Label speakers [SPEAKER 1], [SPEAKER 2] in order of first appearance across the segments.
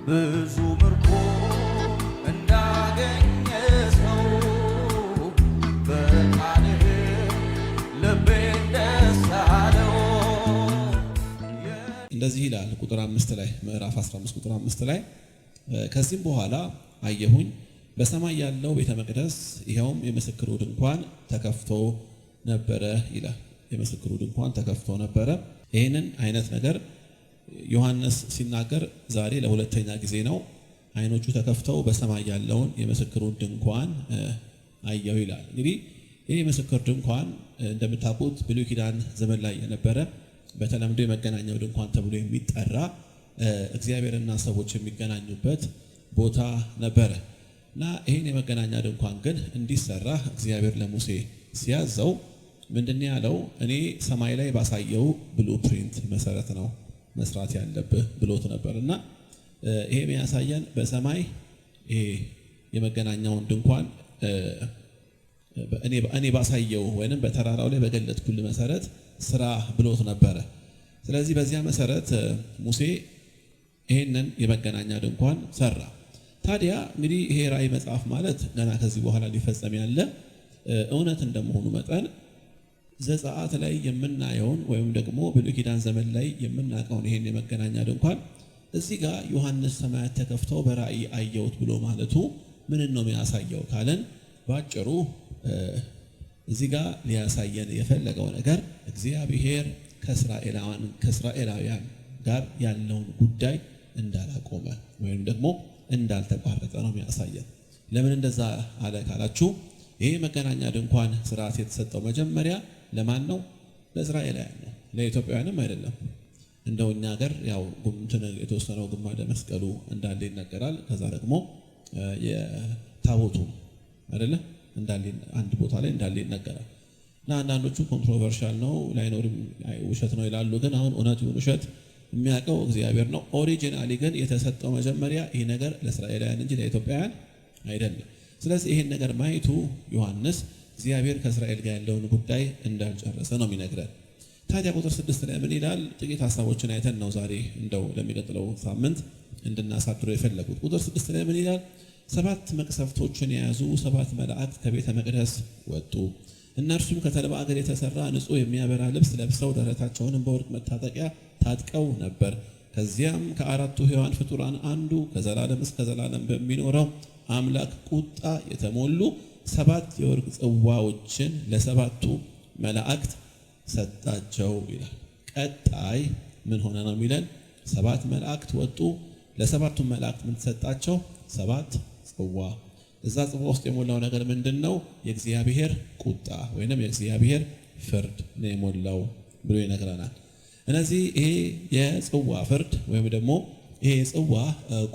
[SPEAKER 1] ብዙ ምርኮ እንዳገኘ ሰው በቃልህ ልቤን ደስ አለው።
[SPEAKER 2] እንደዚህ ይላል ቁጥር 5 ላይ ምዕራፍ 15 ቁጥር 5 ላይ ከዚህም በኋላ አየሁኝ በሰማይ ያለው ቤተ መቅደስ ይኸውም የምስክሩ ድንኳን ተከፍቶ ነበረ ይላል። የምስክሩ ድንኳን ተከፍቶ ነበረ። ይህንን አይነት ነገር ዮሐንስ ሲናገር ዛሬ ለሁለተኛ ጊዜ ነው። አይኖቹ ተከፍተው በሰማይ ያለውን የምስክሩን ድንኳን አየሁ ይላል። እንግዲህ ይህ የምስክር ድንኳን እንደምታውቁት ብሉይ ኪዳን ዘመን ላይ የነበረ በተለምዶ የመገናኛው ድንኳን ተብሎ የሚጠራ እግዚአብሔርና ሰዎች የሚገናኙበት ቦታ ነበረ እና ይህን የመገናኛ ድንኳን ግን እንዲሰራ እግዚአብሔር ለሙሴ ሲያዘው ምንድን ያለው? እኔ ሰማይ ላይ ባሳየው ብሉ ፕሪንት መሰረት ነው መስራት ያለብህ ብሎት ነበር እና ይሄ የሚያሳየን በሰማይ ይሄ የመገናኛውን ድንኳን እኔ ባሳየው ወይንም በተራራው ላይ በገለጥኩልህ መሰረት ስራ ብሎት ነበረ። ስለዚህ በዚያ መሰረት ሙሴ ይሄንን የመገናኛ ድንኳን ሰራ። ታዲያ እንግዲህ ይሄ ራእይ መጽሐፍ ማለት ገና ከዚህ በኋላ ሊፈጸም ያለ እውነት እንደመሆኑ መጠን ዘጸአት ላይ የምናየውን ወይም ደግሞ ብሉይ ኪዳን ዘመን ላይ የምናውቀውን ይሄን የመገናኛ ድንኳን እዚህ ጋር ዮሐንስ ሰማያት ተከፍተው በራእይ አየሁት ብሎ ማለቱ ምን ነው የሚያሳየው ካለን ባጭሩ እዚህ ጋር ሊያሳየን የፈለገው ነገር እግዚአብሔር ከእስራኤላውያን ጋር ያለውን ጉዳይ እንዳላቆመ ወይም ደግሞ እንዳልተቋረጠ ነው የሚያሳየን። ለምን እንደዛ አለ ካላችሁ ይሄ መገናኛ ድንኳን ስርዓት የተሰጠው መጀመሪያ ለማን ነው? ለእስራኤላውያን ነው፣ ለኢትዮጵያውያንም አይደለም። እንደው እኛ ሀገር ያው የተወሰነው ግማደ መስቀሉ እንዳለ ይነገራል። ከዛ ደግሞ የታቦቱ አይደለ እንዳለ አንድ ቦታ ላይ እንዳለ ይነገራል እና አንዳንዶቹ ኮንትሮቨርሻል ነው ላይኖርም ውሸት ነው ይላሉ። ግን አሁን እውነት ይሁን ውሸት የሚያውቀው እግዚአብሔር ነው። ኦሪጂናሊ ግን የተሰጠው መጀመሪያ ይሄ ነገር ለእስራኤላውያን እንጂ ለኢትዮጵያውያን አይደለም። ስለዚህ ይሄን ነገር ማየቱ ዮሐንስ እግዚአብሔር ከእስራኤል ጋር ያለውን ጉዳይ እንዳልጨረሰ ነው የሚነግረን። ታዲያ ቁጥር 6 ላይ ምን ይላል? ጥቂት ሀሳቦችን አይተን ነው ዛሬ እንደው ለሚቀጥለው ሳምንት እንድናሳድረው የፈለጉት። ቁጥር 6 ላይ ምን ይላል? 7 መቅሰፍቶችን የያዙ 7 መላእክት ከቤተ መቅደስ ወጡ። እነርሱም ከተልባ እግር የተሰራ ንጹሕ የሚያበራ ልብስ ለብሰው ደረታቸውንም በወርቅ መታጠቂያ ታጥቀው ነበር። ከዚያም ከአራቱ ሕያዋን ፍጡራን አንዱ ከዘላለም እስከ ዘላለም በሚኖረው አምላክ ቁጣ የተሞሉ 7 የወርቅ ጽዋዎችን ለ7ቱ መላእክት ሰጣቸው ይላል። ቀጣይ ምን ሆነ ነው የሚለን? 7 መላእክት ወጡ። ለ7ቱ መላእክት ምን ተሰጣቸው? 7 ጽዋ። እዛ ጽዋ ውስጥ የሞላው ነገር ምንድነው? የእግዚአብሔር ቁጣ ወይንም የእግዚአብሔር ፍርድ ነው የሞላው ብሎ ይነግረናል። እነዚህ ይሄ የጽዋ ፍርድ ወይም ደግሞ ይሄ ጽዋ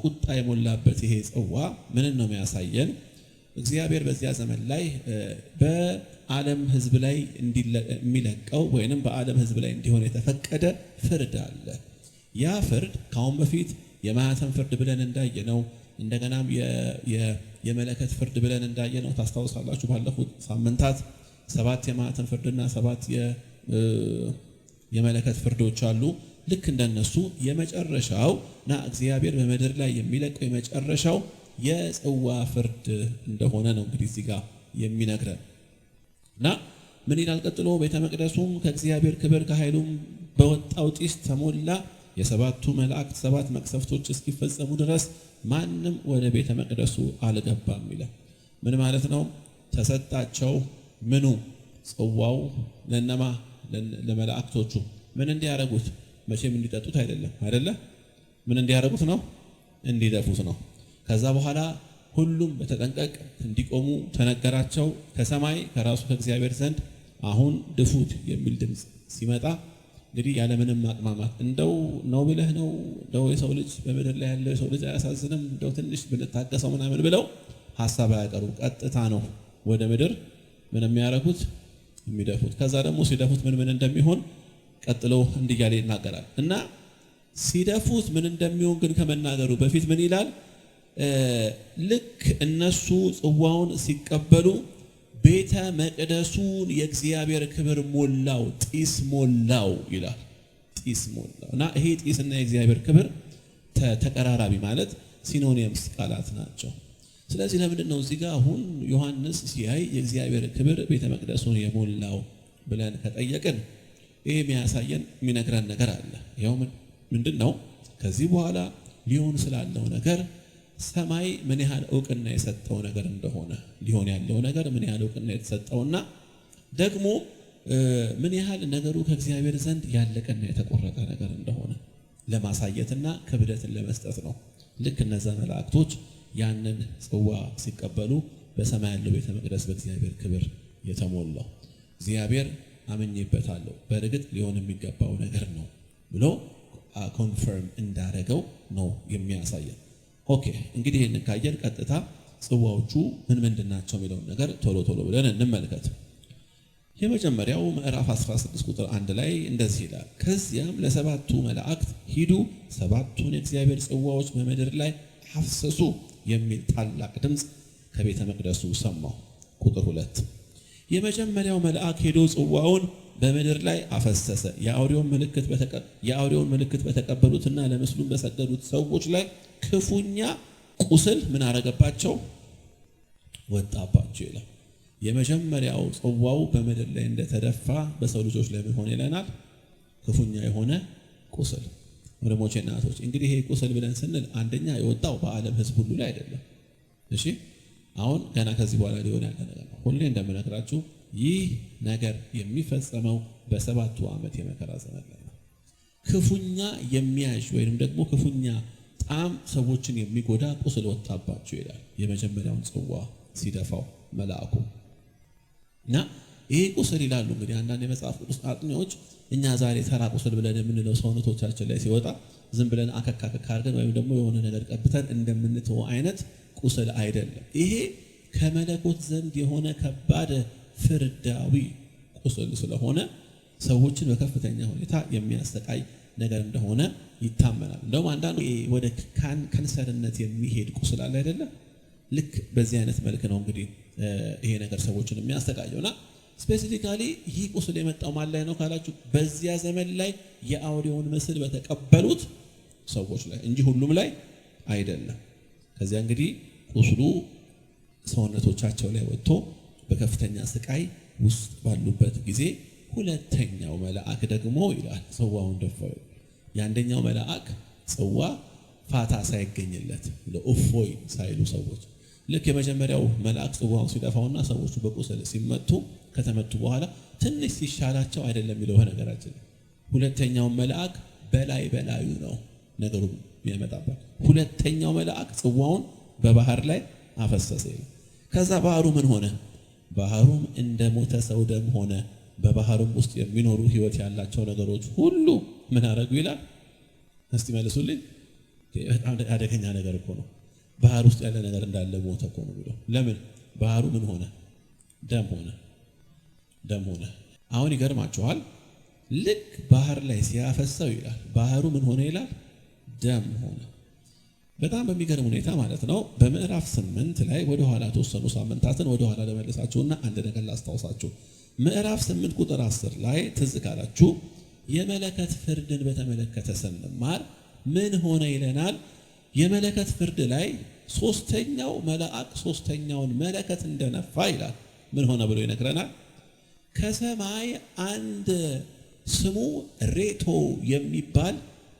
[SPEAKER 2] ቁጣ የሞላበት ይሄ ጽዋ ምን ነው የሚያሳየን? እግዚአብሔር በዚያ ዘመን ላይ በዓለም ሕዝብ ላይ የሚለቀው ወይንም በዓለም ሕዝብ ላይ እንዲሆን የተፈቀደ ፍርድ አለ። ያ ፍርድ ካሁን በፊት የማኅተም ፍርድ ብለን እንዳየነው እንደገናም የመለከት ፍርድ ብለን እንዳየነው ታስታውሳላችሁ። ባለፉት ሳምንታት 7 የማኅተም ፍርድና 7 የመለከት ፍርዶች አሉ። ልክ እንደነሱ የመጨረሻው እና እግዚአብሔር በምድር ላይ የሚለቀው የመጨረሻው የጽዋ ፍርድ እንደሆነ ነው እንግዲህ እዚህ ጋር የሚነግረን እና ምን ይላል ቀጥሎ? ቤተ መቅደሱም ከእግዚአብሔር ክብር ከኃይሉም በወጣው ጢስ ተሞላ። የ7ቱ መላእክት 7 መቅሰፍቶች እስኪፈጸሙ ድረስ ማንም ወደ ቤተ መቅደሱ አልገባም ይላል። ምን ማለት ነው? ተሰጣቸው ምኑ? ጽዋው ለነማ? ለመላእክቶቹ። ምን እንዲያረጉት? መቼም እንዲጠጡት አይደለም አይደለ? ምን እንዲያረጉት ነው? እንዲደፉት ነው። ከዛ በኋላ ሁሉም በተጠንቀቅ እንዲቆሙ ተነገራቸው። ከሰማይ ከራሱ ከእግዚአብሔር ዘንድ አሁን ድፉት የሚል ድምፅ ሲመጣ እንግዲህ ያለምንም ማቅማማት እንደው ነው ብለህ ነው እንደው የሰው ልጅ በምድር ላይ ያለው የሰው ልጅ አያሳዝንም እንደው ትንሽ ብንታገሰው ምናምን ብለው ሐሳብ አያቀርቡ። ቀጥታ ነው ወደ ምድር ምን የሚያረጉት? የሚደፉት። ከዛ ደግሞ ሲደፉት ምን እንደሚሆን ቀጥሎ እንዲያለ ይናገራል እና ሲደፉት ምን እንደሚሆን ግን ከመናገሩ በፊት ምን ይላል? ልክ እነሱ ጽዋውን ሲቀበሉ ቤተ መቅደሱን የእግዚአብሔር ክብር ሞላው፣ ጢስ ሞላው ይላል። ጢስ ሞላው እና ይሄ ጢስና የእግዚአብሔር ክብር ተቀራራቢ ማለት ሲኖኒየምስ ቃላት ናቸው። ስለዚህ ለምንድን ነው እዚህ ጋር አሁን ዮሐንስ ሲያይ የእግዚአብሔር ክብር ቤተ መቅደሱን የሞላው ብለን ከጠየቅን ይሄ የሚያሳየን የሚነግረን ነገር አለ። ይኸው ምንድን ነው? ከዚህ በኋላ ሊሆን ስላለው ነገር ሰማይ ምን ያህል እውቅና የሰጠው ነገር እንደሆነ ሊሆን ያለው ነገር ምን ያህል እውቅና የተሰጠውና ደግሞ ምን ያህል ነገሩ ከእግዚአብሔር ዘንድ ያለቀና የተቆረጠ ነገር እንደሆነ ለማሳየትና ክብደትን ለመስጠት ነው። ልክ እነዛ መላእክቶች ያንን ጽዋ ሲቀበሉ በሰማይ ያለው ቤተ መቅደስ በእግዚአብሔር ክብር የተሞላው እግዚአብሔር አምኜበታለሁ በእርግጥ ሊሆን የሚገባው ነገር ነው ብሎ ኮንፈርም እንዳረገው ነው የሚያሳየን። ኦኬ እንግዲህ ይህንን ካየን ቀጥታ ጽዋዎቹ ምን ምንድን ናቸው የሚለውን ነገር ቶሎ ብለን እንመልከት። የመጀመሪያው ምዕራፍ 16 ቁጥር 1 ላይ እንደዚህ ይላል፣ ከዚያም ለሰባቱ መላእክት ሂዱ፣ ሰባቱን የእግዚአብሔር ጽዋዎች በምድር ላይ አፍስሱ የሚል ታላቅ ድምፅ ከቤተ መቅደሱ ሰማሁ። ቁጥር 2 የመጀመሪያው መልአክ ሄዶ ጽዋውን በምድር ላይ አፈሰሰ። የአውሬውን ምልክት በተቀበሉትና ለምስሉም በሰገዱት ሰዎች ላይ ክፉኛ ቁስል ምን አረገባቸው? ወጣባቸው ይላል። የመጀመሪያው ጽዋው በምድር ላይ እንደተደፋ በሰው ልጆች ላይ ምን ሆነ ይለናል? ክፉኛ የሆነ ቁስል። ወንድሞቼ እና እህቶች እንግዲህ ይሄ ቁስል ብለን ስንል አንደኛ የወጣው በዓለም ሕዝብ ሁሉ ላይ አይደለም። እሺ አሁን ገና ከዚህ በኋላ ሊሆን ያለ ነገር ነው። ሁሌ እንደምነግራችሁ ይህ ነገር የሚፈጸመው በሰባቱ ዓመት የመከራ ዘመን ላይ ነው። ክፉኛ የሚያዥ ወይንም ደግሞ ክፉኛ ጣም ሰዎችን የሚጎዳ ቁስል ወጣባቸው ይላል። የመጀመሪያውን ጽዋ ሲደፋው መልአኩ እና ይሄ ቁስል ይላሉ እንግዲህ አንዳንድ የመጽሐፍ ቅዱስ አጥኚዎች እኛ ዛሬ ተራ ቁስል ብለን የምንለው ሰውነቶቻችን ላይ ሲወጣ ዝም ብለን አከክ አድርገን ወይም ደግሞ የሆነ ነገር ቀብተን እንደምንተው አይነት ቁስል አይደለም። ይሄ ከመለኮት ዘንድ የሆነ ከባድ ፍርዳዊ ቁስል ስለሆነ ሰዎችን በከፍተኛ ሁኔታ የሚያሰቃይ ነገር እንደሆነ ይታመናል። እንደውም አንዳንዱ ወደ ካንሰርነት የሚሄድ ቁስል አለ አይደለም? ልክ በዚህ አይነት መልክ ነው እንግዲህ ይሄ ነገር ሰዎችን የሚያሰቃየውና ስፔሲፊካሊ ይህ ቁስል የመጣው ማን ላይ ነው ካላችሁ በዚያ ዘመን ላይ የአውሬውን ምስል በተቀበሉት ሰዎች ላይ እንጂ ሁሉም ላይ አይደለም። ከዚያ እንግዲህ ቁስሉ ሰውነቶቻቸው ላይ ወጥቶ በከፍተኛ ስቃይ ውስጥ ባሉበት ጊዜ ሁለተኛው መልአክ ደግሞ ይላል ጽዋውን ደፋው። የአንደኛው መልአክ ጽዋ ፋታ ሳይገኝለት ለኡፎይ ሳይሉ ሰዎች ልክ የመጀመሪያው መልአክ ጽዋውን ሲደፋውና ሰዎቹ በቁስል ሲመቱ ከተመቱ በኋላ ትንሽ ሲሻላቸው አይደለም የሚለው ነገራችን። ሁለተኛው መልአክ በላዩ ነው ነገሩ የሚያመጣበት። ሁለተኛው መልአክ ጽዋውን በባህር ላይ አፈሰሰ። ከዛ ባህሩ ምን ሆነ? ባህሩም እንደ ሞተ ሰው ደም ሆነ። በባህሩም ውስጥ የሚኖሩ ሕይወት ያላቸው ነገሮች ሁሉ ምን አረጉ ይላል? እስቲ መልሱልኝ። በጣም አደገኛ ነገር እኮ ነው። ባህር ውስጥ ያለ ነገር እንዳለ ሞተ እኮ ነው የሚለው። ለምን? ባህሩ ምን ሆነ? ደም ሆነ። አሁን ይገርማችኋል። ልክ ባህር ላይ ሲያፈሰው ይላል ባህሩ ምን ሆነ ይላል? ደም ሆነ። በጣም በሚገርም ሁኔታ ማለት ነው። በምዕራፍ 8 ላይ ወደ ኋላ ተወሰኑ ሳምንታትን ወደ ኋላ ለመለሳችሁና አንድ ነገር ላስታውሳችሁ። ምዕራፍ 8 ቁጥር 10 ላይ ትዝ ካላችሁ የመለከት ፍርድን በተመለከተ ስንማር ምን ሆነ ይለናል? የመለከት ፍርድ ላይ ሶስተኛው መልአክ ሶስተኛውን መለከት እንደነፋ ይላል ምን ሆነ ብሎ ይነግረናል። ከሰማይ አንድ ስሙ ሬቶ የሚባል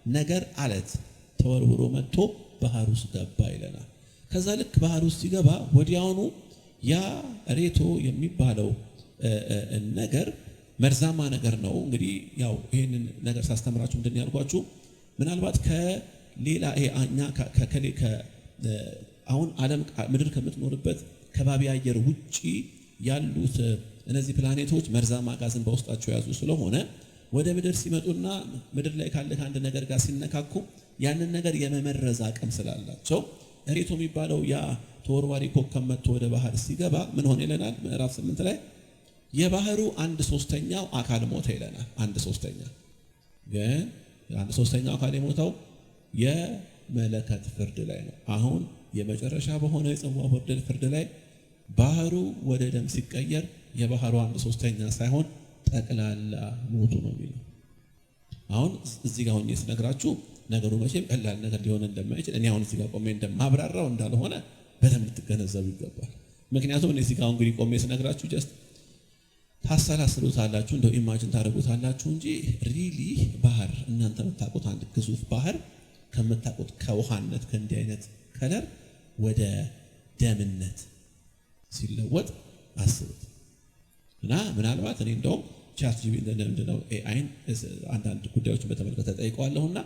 [SPEAKER 2] ነገር አለት ተወርውሮ መጥቶ ባህር ውስጥ ገባ ይለናል። ከዛ ልክ ባህር ውስጥ ሲገባ ወዲያውኑ ያ ሬቶ የሚባለው ነገር መርዛማ ነገር ነው። እንግዲህ ያው ይሄንን ነገር ሳስተምራችሁ ምንድን ያልኳችሁ ምናልባት ከሌላ እኛ አሁን ዓለም ምድር ከምትኖርበት ከባቢ አየር ውጪ ያሉት እነዚህ ፕላኔቶች መርዛማ ጋዝን በውስጣቸው የያዙ ስለሆነ ወደ ምድር ሲመጡና ምድር ላይ ካለ አንድ ነገር ጋር ሲነካኩ ያንን ነገር የመመረዝ አቅም ስላላቸው ሬቶ የሚባለው ያ ተወርዋሪ ኮከብ መጥቶ ወደ ባህር ሲገባ ምን ሆነ ይለናል? ምዕራፍ 8 ላይ የባህሩ 1/3 አካል ሞተ ይለናል። 1/3 ግን 1/3 አካል የሞተው የመለከት ፍርድ ላይ ነው። አሁን የመጨረሻ በሆነ የጽዋ ፍርድ ላይ ባህሩ ወደ ደም ሲቀየር የባህሩ 1/3 ሳይሆን ጠቅላላ ሞቱ ነው የሚለው። አሁን እዚህ ጋር ሆኜ ስነግራችሁ ነገሩ መቼም ቀላል ነገር ሊሆን እንደማይችል እኔ አሁን እዚህ ጋር ቆሜ እንደማብራራው እንዳልሆነ በደንብ ልትገነዘቡ ይገባል። ምክንያቱም እኔ እዚህ ጋር እንግዲህ ቆሜ ስነግራችሁ ጀስት ታሰላስሉታላችሁ እንደው ኢማጂን ታደርጉታላችሁ እንጂ ሪሊ ባህር እናንተ የምታውቁት አንድ ግዙፍ ባህር ከምታውቁት ከውሃነት ከእንዲህ አይነት ከለር ወደ ደምነት ሲለወጥ አስቡት። እና ምናልባት እኔ እንደውም ቻት ጂቢ እንደምንድነው ኤአይን አንዳንድ ጉዳዮችን በተመለከተ ጠይቀዋለሁና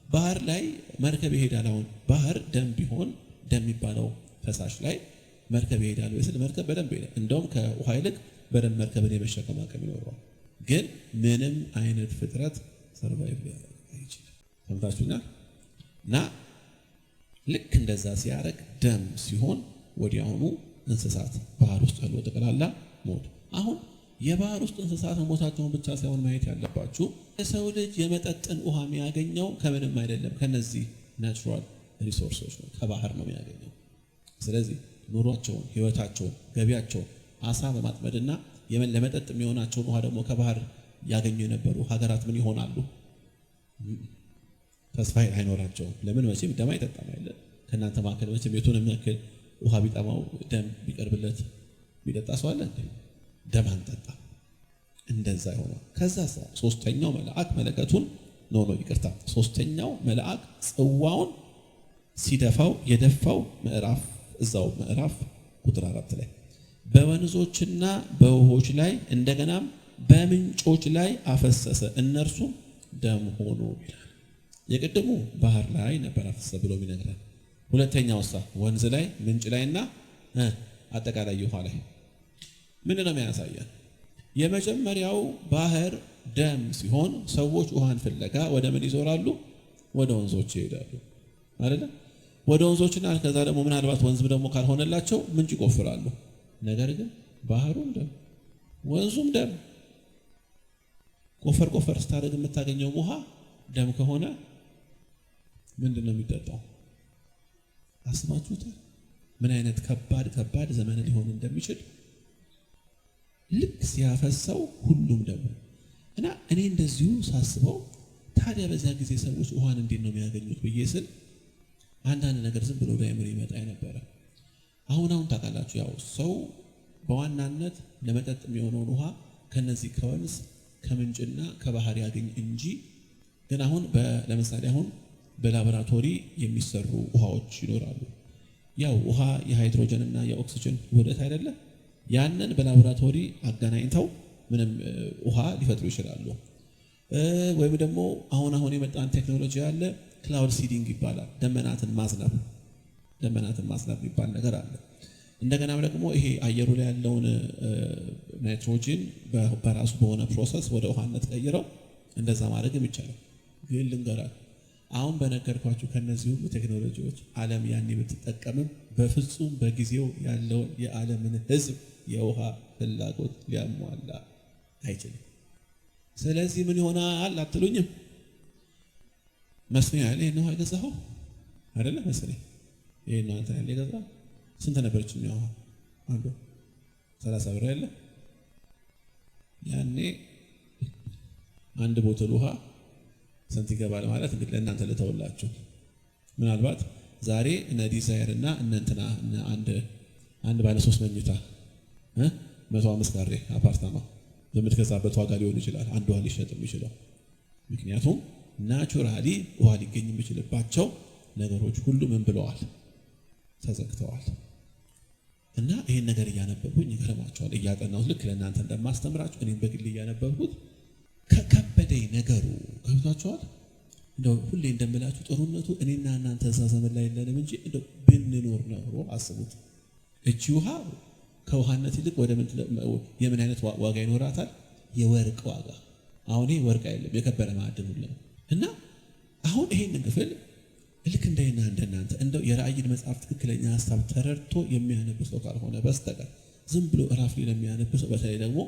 [SPEAKER 2] ባህር ላይ መርከብ ይሄዳል። አሁን ባህር ደም ቢሆን ደም የሚባለው ፈሳሽ ላይ መርከብ ይሄዳል ወይስ መርከብ በደንብ ይሄዳል? እንደውም ከውሃ ይልቅ በደንብ መርከብን የመሸከም አቅም ይኖረዋል። ግን ምንም አይነት ፍጥረት ሰርቫይቭ ሊያደርግ አይችልም። ሰምታችሁኛል? እና ልክ እንደዛ ሲያደርግ ደም ሲሆን ወዲያውኑ እንስሳት ባህር ውስጥ ያለው ጠቅላላ ሞቱ። አሁን የባህር ውስጥ እንስሳት ሞታቸውን ብቻ ሳይሆን ማየት ያለባችሁ የሰው ልጅ የመጠጥን ውሃ የሚያገኘው ከምንም አይደለም፣ ከነዚህ ናቹራል ሪሶርሶች ነው፣ ከባህር ነው የሚያገኘው። ስለዚህ ኑሯቸውን፣ ህይወታቸውን፣ ገቢያቸውን አሳ በማጥመድና ለመጠጥ የሚሆናቸውን ውሃ ደግሞ ከባህር ያገኙ የነበሩ ሀገራት ምን ይሆናሉ? ተስፋ አይኖራቸውም። ለምን? መቼም ደም አይጠጣም አይደል? ከእናንተ መካከል መቼም የቱን የሚያክል ውሃ ቢጠማው ደም ቢቀርብለት ቢጠጣ ሰው አለ እንዴ? ደም አንጠጣ። እንደዛ ይሆናል። ከዛ ሶስተኛው መልአክ መለከቱን ይቅርታ፣ ሶስተኛው መልአክ ጽዋውን ሲደፋው የደፋው ምዕራፍ እዛው ምዕራፍ ቁጥር 4 ላይ በወንዞችና በውሆች ላይ እንደገናም በምንጮች ላይ አፈሰሰ፣ እነርሱም ደም ሆኑ ይላል። የቅድሙ ባህር ላይ ነበር አፈሰሰ ብሎ ይነግራል። ሁለተኛው ወንዝ ላይ ምንጭ ላይና አጠቃላይ ውሃ ላይ ምን ነው የሚያሳየን? የመጀመሪያው ባህር ደም ሲሆን ሰዎች ውሃን ፍለጋ ወደ ምን ይዞራሉ? ወደ ወንዞች ይሄዳሉ አይደለ? ወደ ወንዞችና ከዛ ደግሞ ምናልባት ወንዝ ደግሞ ካልሆነላቸው ምንጭ ይቆፍራሉ። ነገር ግን ባህሩም ደም ወንዙም ደም ቆፈር ስታደርግ የምታገኘው ውሃ ደም ከሆነ ምንድነው የሚጠጣው? አስባችሁታል? ምን አይነት ከባድ ዘመን ሊሆን እንደሚችል ልክ ሲያፈሰው ሁሉም ደም እና እኔ እንደዚሁ ሳስበው ታዲያ በዛ ጊዜ ሰዎች ውሃን እንዴት ነው የሚያገኙት ብዬ ስል አንዳንድ ነገር ዝም ብሎ ዳይመር ይመጣ ነበር። አሁን ታውቃላችሁ ያው ሰው በዋናነት ለመጠጥ የሚሆነውን ውሃ ከነዚህ ከወንዝ ከምንጭና ከባህር ያገኝ እንጂ ግን አሁን ለምሳሌ አሁን በላቦራቶሪ የሚሰሩ ውሃዎች ይኖራሉ። ያው ውሃ የሃይድሮጅን እና የኦክሲጅን ውህደት አይደለ? ያንን በላቦራቶሪ አገናኝተው ምንም ውሃ ሊፈጥሩ ይችላሉ። ወይም ደግሞ አሁን የመጣን ቴክኖሎጂ ያለ ክላውድ ሲዲንግ ይባላል። ደመናትን ማዝነብ የሚባል ነገር አለ። እንደገናም ደግሞ ይሄ አየሩ ላይ ያለውን ናይትሮጂን በራሱ በሆነ ፕሮሰስ ወደ ውሃነት ቀይረው እንደዛ ማድረግም ይቻላል። ግን ልንገራችሁ አሁን በነገርኳችሁ ከነዚህ ሁሉ ቴክኖሎጂዎች ዓለም ያን ብትጠቀምም በፍጹም በጊዜው ያለውን የዓለምን ሕዝብ የውሃ ፍላጎት ሊያሟላ አይችልም። ስለዚህ ምን ይሆናል አትሉኝም? መስሎኝ ያለ ነው አይገዛው አይደለ? መስሎኝ ይሄ ነው አንተ ያለ ገዛ ስንት ነበርች ነው ውሃ አንዱ 30 ብር ያለ ያኔ አንድ ቦትል ውሃ ስንት ይገባል ማለት እንግዲህ ለእናንተ ልተውላችሁ። ምናልባት ዛሬ እነ ዲዛይር እና እነንትና አንድ ባለ 3 መኝታ 105 ካሬ አፓርታማ በምትገዛበት ዋጋ ሊሆን ይችላል አንዱ ውሃ ሊሸጥ የሚችለው። ምክንያቱም ናቹራሊ ውሃ ሊገኝ የሚችልባቸው ነገሮች ሁሉ ምን ብለዋል? ተዘግተዋል። እና ይሄን ነገር እያነበብኩኝ ይገርማቸዋል። እያጠናሁት ልክ ለእናንተ እንደማስተምራችሁ እኔም በግል እያነበብኩት ከከበደኝ ነገሩ ገብቷቸዋል። እንደው ሁሌ እንደምላችሁ ጥሩነቱ እኔና እናንተ እዛ ዘመን ላይ የለንም እንጂ እንደው ብንኖር ነው። አስቡት እቺ ውሃ ከውሃነት ይልቅ ወደ የምን አይነት ዋጋ ይኖራታል? የወርቅ ዋጋ። አሁን ይሄ ወርቅ አይደለም የከበረ ማዕድን ሁሉ እና አሁን ይሄንን ክፍል ልክ እንደናንተ እንደው የራእይን መጽሐፍ ትክክለኛ ሐሳብ ተረድቶ የሚያነብ ሰው ካልሆነ በስተቀር ዝም ብሎ ራፍ ለሚያነብ ሰው በተለይ ደግሞ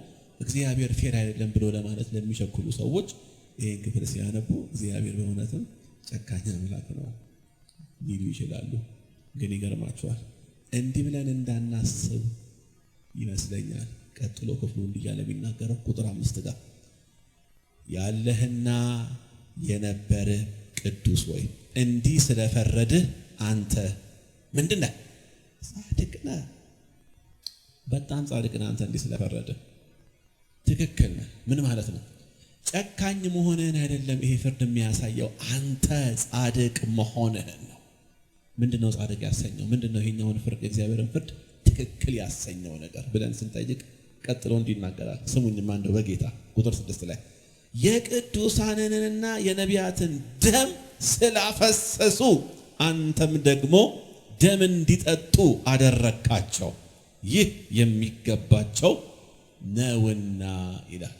[SPEAKER 2] እግዚአብሔር ፌር አይደለም ብሎ ለማለት ለሚቸኩሉ ሰዎች ይሄን ክፍል ሲያነቡ እግዚአብሔር በእውነትም ጨካኝ አምላክ ነው ሊሉ ይችላሉ። ግን ይገርማቸዋል። እንዲህ ብለን እንዳናስብ ይመስለኛል ቀጥሎ ክፍሉ እንዲያለ የሚናገረው ቁጥር 5 ጋር ያለህና የነበረ ቅዱስ ወይ እንዲህ ስለፈረድህ አንተ ምንድነህ? ጻድቅ ነህ። በጣም ጻድቅ ነህ አንተ እንዲህ ስለፈረድህ። ትክክል ነህ። ምን ማለት ነው? ጨካኝ መሆንህን አይደለም ይሄ ፍርድ የሚያሳየው፣ አንተ ጻድቅ መሆንህን ነው። ምንድነው ጻድቅ ያሰኘው? ምንድነው ይሄኛውን ፍርድ የእግዚአብሔርን ፍርድ ትክክል ያሰኘው ነገር ብለን ስንጠይቅ ቀጥሎ እንዲናገራል። ስሙኝማ እንደው በጌታ ቁጥር 6 ላይ የቅዱሳንንና የነቢያትን ደም ስላፈሰሱ አንተም ደግሞ ደም እንዲጠጡ አደረካቸው፣ ይህ የሚገባቸው ነውና ይላል።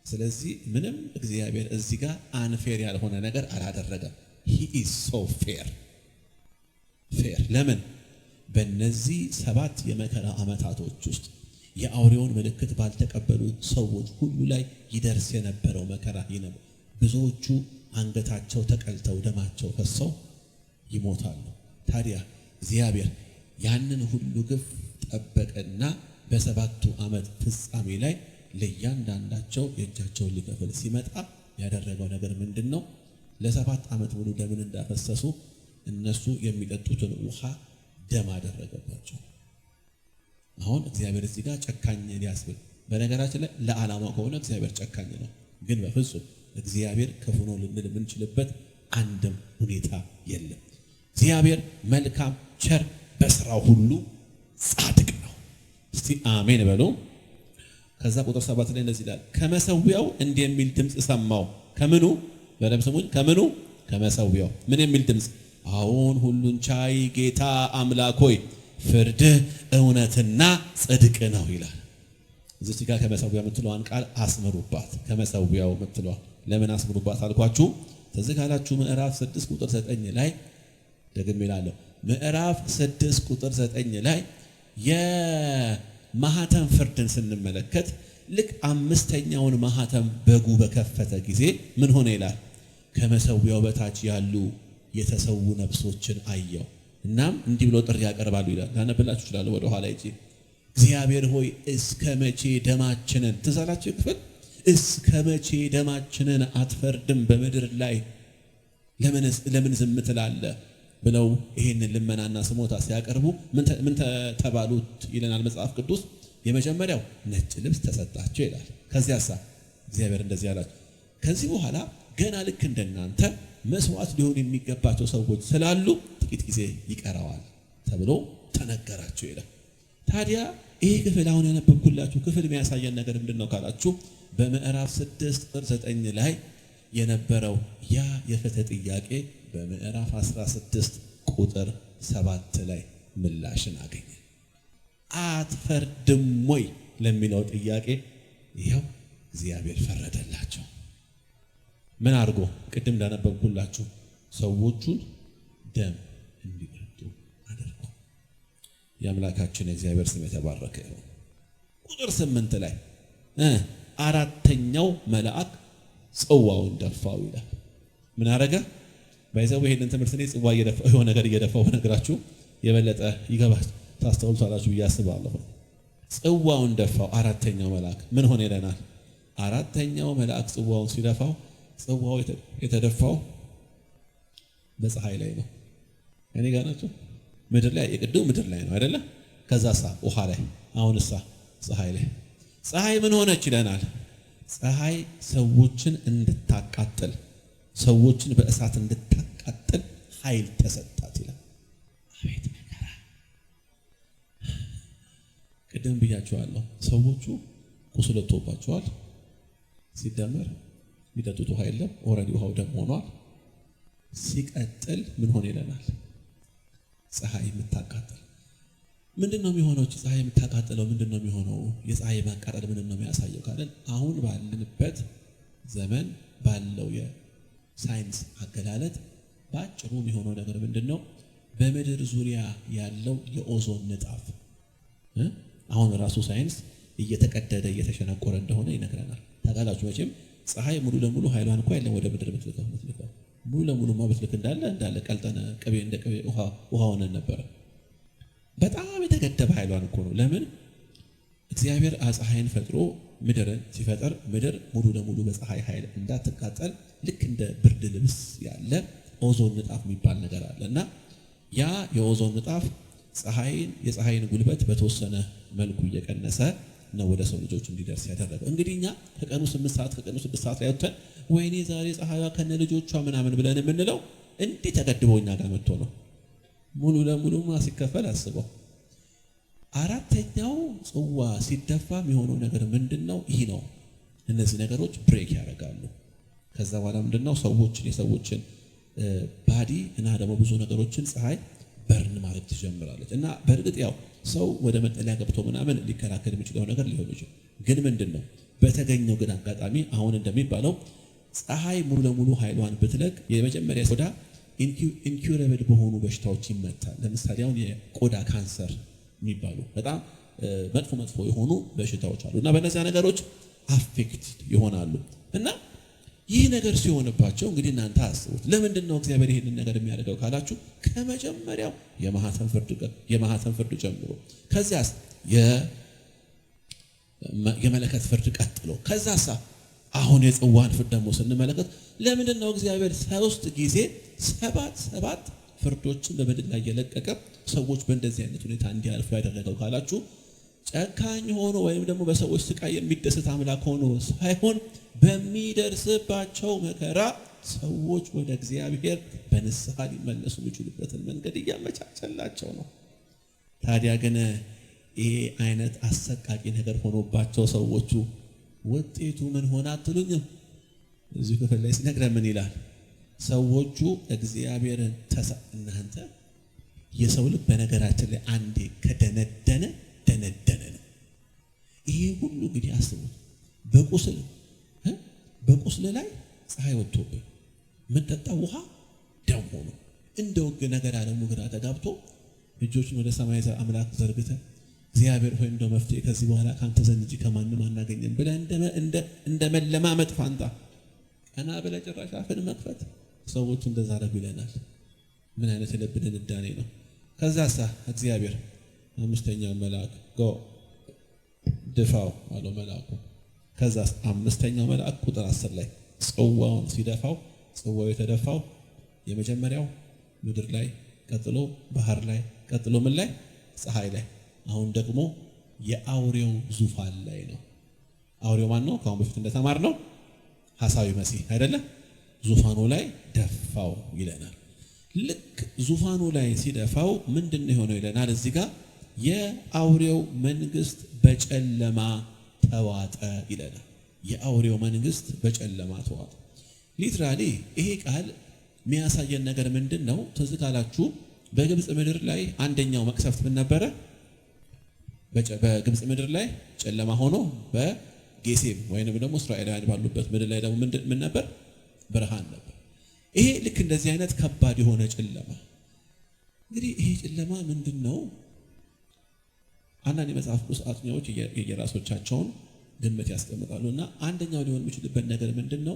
[SPEAKER 2] ስለዚህ ምንም እግዚአብሔር እዚህ ጋር አንፌር ያልሆነ ነገር አላደረገም። he is so fair። ለምን? በእነዚህ 7 የመከራ ዓመታቶች ውስጥ የአውሬውን ምልክት ባልተቀበሉ ሰዎች ሁሉ ላይ ይደርስ የነበረው መከራ ይነብ ብዙዎቹ አንገታቸው ተቀልተው ደማቸው ፈሰው ይሞታሉ። ታዲያ እግዚአብሔር ያንን ሁሉ ግፍ ጠበቀና በ7ቱ ዓመት ፍጻሜ ላይ ለእያንዳንዳቸው የእጃቸውን ሊከፍል ሲመጣ ያደረገው ነገር ምንድን ነው? ለ7 ዓመት ሙሉ ደምን እንዳፈሰሱ እነሱ የሚጠጡትን ውሃ ደም አደረገባቸው። አሁን እግዚአብሔር እዚህ ጋር ጨካኝ ሊያስብል፣ በነገራችን ላይ ለዓላማው ከሆነ እግዚአብሔር ጨካኝ ነው፣ ግን በፍጹም እግዚአብሔር ክፉ ነው ልንል የምንችልበት አንድም ሁኔታ የለም። እግዚአብሔር መልካም፣ ቸር፣ በስራው ሁሉ ጻድቅ ነው። እስቲ አሜን በሉ። ከዛ ቁጥር 7 ላይ እንደዚህ ይላል፣ ከመሰዊያው እንዲህ የሚል ድምፅ ሰማው። ከምኑ? በደም ስሙኝ። ከምኑ? ከመሰዊያው ምን የሚል ድምፅ? አሁን ሁሉን ቻይ ጌታ አምላክ ሆይ ፍርድህ እውነትና ጽድቅ ነው ይላል። እዚህ ጋር ከመሰዊያው የምትለዋን ቃል አስምሩባት። ከመሰዊያው የምትለዋን ለምን አስምሩባት አልኳችሁ? ትዝ ካላችሁ ምዕራፍ 6 ቁጥር 9 ላይ ደግሜ እላለሁ፣ ምዕራፍ 6 ቁጥር 9 ላይ የማህተም ፍርድን ስንመለከት ልክ 5ኛውን ማህተም በጉ በከፈተ ጊዜ ምን ሆነ ይላል? ከመሰዊያው በታች ያሉ የተሰዉ ነፍሶችን አየው። እናም እንዲህ ብሎ ጥሪ ያቀርባሉ ይላል። ላነብላችሁ እችላለሁ ወደ ኋላ ይጂ። እግዚአብሔር ሆይ እስከ መቼ ደማችንን ትዛላችሁ ክፍል እስከ መቼ ደማችንን አትፈርድም በምድር ላይ ለምን ዝም ትላለህ ብለው ይሄንን ልመናና ስሞታ ሲያቀርቡ ምን ተባሉት ይለናል መጽሐፍ ቅዱስ። የመጀመሪያው ነጭ ልብስ ተሰጣቸው ይላል። ከዚያሳ እግዚአብሔር እንደዚህ አላቸው፣ ከዚህ በኋላ ገና ልክ እንደናንተ መስዋዕት ሊሆን የሚገባቸው ሰዎች ስላሉ ጥቂት ጊዜ ይቀረዋል ተብሎ ተነገራቸው ይላል። ታዲያ ይሄ ክፍል አሁን ያነበብኩላችሁ ክፍል የሚያሳየን ነገር ምንድነው ካላችሁ በምዕራፍ 6 ቁጥር 9 ላይ የነበረው ያ የፍትህ ጥያቄ በምዕራፍ 16 ቁጥር 7 ላይ ምላሽን አገኘ። አትፈርድም ወይ ለሚለው ጥያቄ ይኸው እግዚአብሔር ፈረደላቸው። ምን አድርጎ? ቅድም እንዳነበብኩላችሁ ሰዎቹን ደም እንዲጠጡ አድርጎ። የአምላካችን የእግዚአብሔር ስም የተባረከ ይሁን። ቁጥር 8 ላይ 4ኛው መልአክ ጽዋውን ደፋው ይላል። ምን አረገ? ባይዘው ይሄንን ትምህርት እኔ ጽዋ እየደፋው የሆነ ነገር እየደፋው ነግራችሁ የበለጠ ይገባል ታስተውሉታላችሁ ብዬ አስባለሁ። ጽዋውን ደፋው 4ኛው መልአክ ምን ሆነ ይለናል? 4ኛው መልአክ ጽዋውን ሲደፋው ጽዋው የተደፋው በፀሐይ ላይ ነው። እኔ ጋር ናቸው። ምድር ላይ የቅድው ምድር ላይ ነው አይደለ? ከዛሳ ውሃ ላይ፣ አሁንሳ ፀሐይ ላይ። ፀሐይ ምን ሆነች ይለናል? ፀሐይ ሰዎችን እንድታቃጥል፣ ሰዎችን በእሳት እንድታቃጥል ኃይል ተሰጣት ይላል። አቤት መከራ! ቅድም ብያቸዋለሁ። ሰዎቹ ቁስል ወጥቶባቸዋል። ሲደመር የሚጠጡት ውሃ የለም። ኦልሬዲ ውሃው ደም ሆኗል። ሲቀጥል ምን ሆነ ይለናል? ፀሐይ የምታቃጥል ምንድን ነው የሚሆነው? ፀሐይ የምታቃጥለው ምንድን ነው የሚሆነው? የፀሐይ ማቃጠል ምንድን ነው የሚያሳየው ካለን አሁን ባለንበት ዘመን ባለው የሳይንስ አገላለጥ በአጭሩ የሚሆነው ነገር ምንድን ነው? በምድር ዙሪያ ያለው የኦዞን ንጣፍ አሁን ራሱ ሳይንስ እየተቀደደ እየተሸነቆረ እንደሆነ ይነግረናል። ታውቃላችሁ መቼም ፀሐይ ሙሉ ለሙሉ ኃይሏን እንኳን የለም ወደ ምድር ምትልከው ሙሉ ለሙሉ ማብትልክ እንዳለ ቀልጠነ ቅቤ እንደ ቅቤ ውሃ ሆነን ነበረ። በጣም የተገደበ ኃይሏን እኮ ነው። ለምን? እግዚአብሔር ፀሐይን ፈጥሮ ምድርን ሲፈጠር ምድር ሙሉ ለሙሉ በፀሐይ ኃይል እንዳትቃጠል ልክ እንደ ብርድ ልብስ ያለ ኦዞን ንጣፍ የሚባል ነገር አለ እና ያ የኦዞን ንጣፍ የፀሐይን ጉልበት በተወሰነ መልኩ እየቀነሰ ነው ወደ ሰው ልጆች እንዲደርስ ያደረገው። እንግዲህ እኛ ከቀኑ 8 ሰዓት ከቀኑ 6 ሰዓት ላይ ወጥተን ወይኔ ዛሬ ፀሐይዋ ከነ ልጆቿ ምናምን ብለን የምንለው እንዲህ ተገድቦ እኛ ጋር መጥቶ ነው። ሙሉ ለሙሉማ ሲከፈል አስበው። አራተኛው ጽዋ ሲደፋ የሚሆነው ነገር ምንድነው? ይህ ነው። እነዚህ ነገሮች ብሬክ ያደርጋሉ። ከዛ በኋላ ምንድነው የሰዎችን ባዲ እና ደግሞ ብዙ ነገሮችን ፀሐይ በርን ማድረግ ትጀምራለች። እና በእርግጥ ያው ሰው ወደ መጠለያ ገብቶ ምናምን ሊከላከል የሚችለው ነገር ሊሆን ይችላል። ግን ምንድነው በተገኘው ግን አጋጣሚ አሁን እንደሚባለው ፀሐይ ሙሉ ለሙሉ ኃይሏን ብትለቅ የመጀመሪያ ቆዳ ኢንኩሬብል በሆኑ በሽታዎች ይመታል። ለምሳሌ አሁን የቆዳ ካንሰር የሚባሉ በጣም መጥፎ የሆኑ በሽታዎች አሉ እና በእነዚያ ነገሮች አፌክት ይሆናሉ። እና ይህ ነገር ሲሆንባቸው እንግዲህ እናንተ አስቡት፣ ለምንድን ነው እግዚአብሔር ይህንን ነገር የሚያደርገው ካላችሁ ከመጀመሪያው የማህተም ፍርድ ጀምሮ ከዚያስ የመለከት ፍርድ ቀጥሎ ከዛሳ አሁን የጽዋን ፍርድ ደግሞ ስንመለከት ለምንድን ነው እግዚአብሔር 3 ጊዜ ሰባት ፍርዶችን በምድር ላይ የለቀቀ ሰዎች በእንደዚህ አይነት ሁኔታ እንዲያልፉ ያደረገው ካላችሁ ጨካኝ ሆኖ ወይም ደግሞ በሰዎች ስቃይ የሚደሰት አምላክ ሆኖ ሳይሆን በሚደርስባቸው መከራ ሰዎች ወደ እግዚአብሔር በንስሐ ሊመለሱ የሚችሉበትን መንገድ እያመቻቸላቸው ነው። ታዲያ ግን ይሄ አይነት አሰቃቂ ነገር ሆኖባቸው ሰዎቹ ውጤቱ ምን ሆነ አትሉኝም? እዚህ ክፍል ላይ ሲነግረን ምን ይላል? ሰዎቹ እግዚአብሔርን እናንተ የሰው ልብ በነገራችን ላይ አንዴ ከደነደነ ነው። ይሄ ሁሉ እንግዲህ አስቡት፣ በቁስል ላይ ፀሐይ ወጥቶብህ የምትጠጣው ውሃ ደም ሆኖ እንደው ነገር ዓለሙ ግራ ተጋብቶ እጆችን ወደ ሰማይ አምላክ ዘርግተህ እግዚአብሔር ሆይ እንደው መፍትሄ ከዚህ በኋላ ካንተ ዘንድ እንጂ ከማንም አናገኝም ብለህ እንደ መለማመጥ ፋንታ ቀና ብለህ ጭራሽ አፍን መክፈት። ሰዎቹ እንደዛ አደረጉ ይለናል። ምን አይነት የልብ ድንዳኔ ነው! ከዛሳ እግዚአብሔር 5ኛው መልአክ ድፋው አለው መልአኩ። ከዛስ 5ኛው መልአክ ቁጥር 10 ላይ ጽዋውን ሲደፋው ጽዋው የተደፋው የመጀመሪያው ምድር ላይ፣ ቀጥሎ ባህር ላይ፣ ቀጥሎ ምን ላይ? ፀሐይ ላይ። አሁን ደግሞ የአውሬው ዙፋን ላይ ነው። አውሬው ማን ነው? ከአሁን በፊት እንደተማር ነው ሐሳዊ መሲህ አይደለ? ዙፋኑ ላይ ደፋው ይለናል። ልክ ዙፋኑ ላይ ሲደፋው ምንድነው የሆነው ይለናል እዚህ ጋር የአውሬው መንግስት በጨለማ ተዋጠ ይለናል። የአውሬው መንግስት በጨለማ ተዋጠ። ሊትራሊ ይሄ ቃል የሚያሳየን ነገር ምንድነው? ትዝ ካላችሁ በግብጽ ምድር ላይ አንደኛው መቅሰፍት ምን ነበረ? በግብጽ ምድር ላይ ጨለማ ሆኖ በጌሴም ወይንም ደግሞ እስራኤላውያን ባሉበት ምድር ላይ ደግሞ ምን ነበር? ብርሃን ነበር። ይሄ ልክ እንደዚህ አይነት ከባድ የሆነ ጨለማ። እንግዲህ ይሄ ጨለማ ምንድነው? አንዳንድ የመጽሐፍ ቅዱስ አጥኚዎች የራሶቻቸውን ግምት ያስቀምጣሉ እና አንደኛው ሊሆን የሚችልበት ነገር ምንድነው?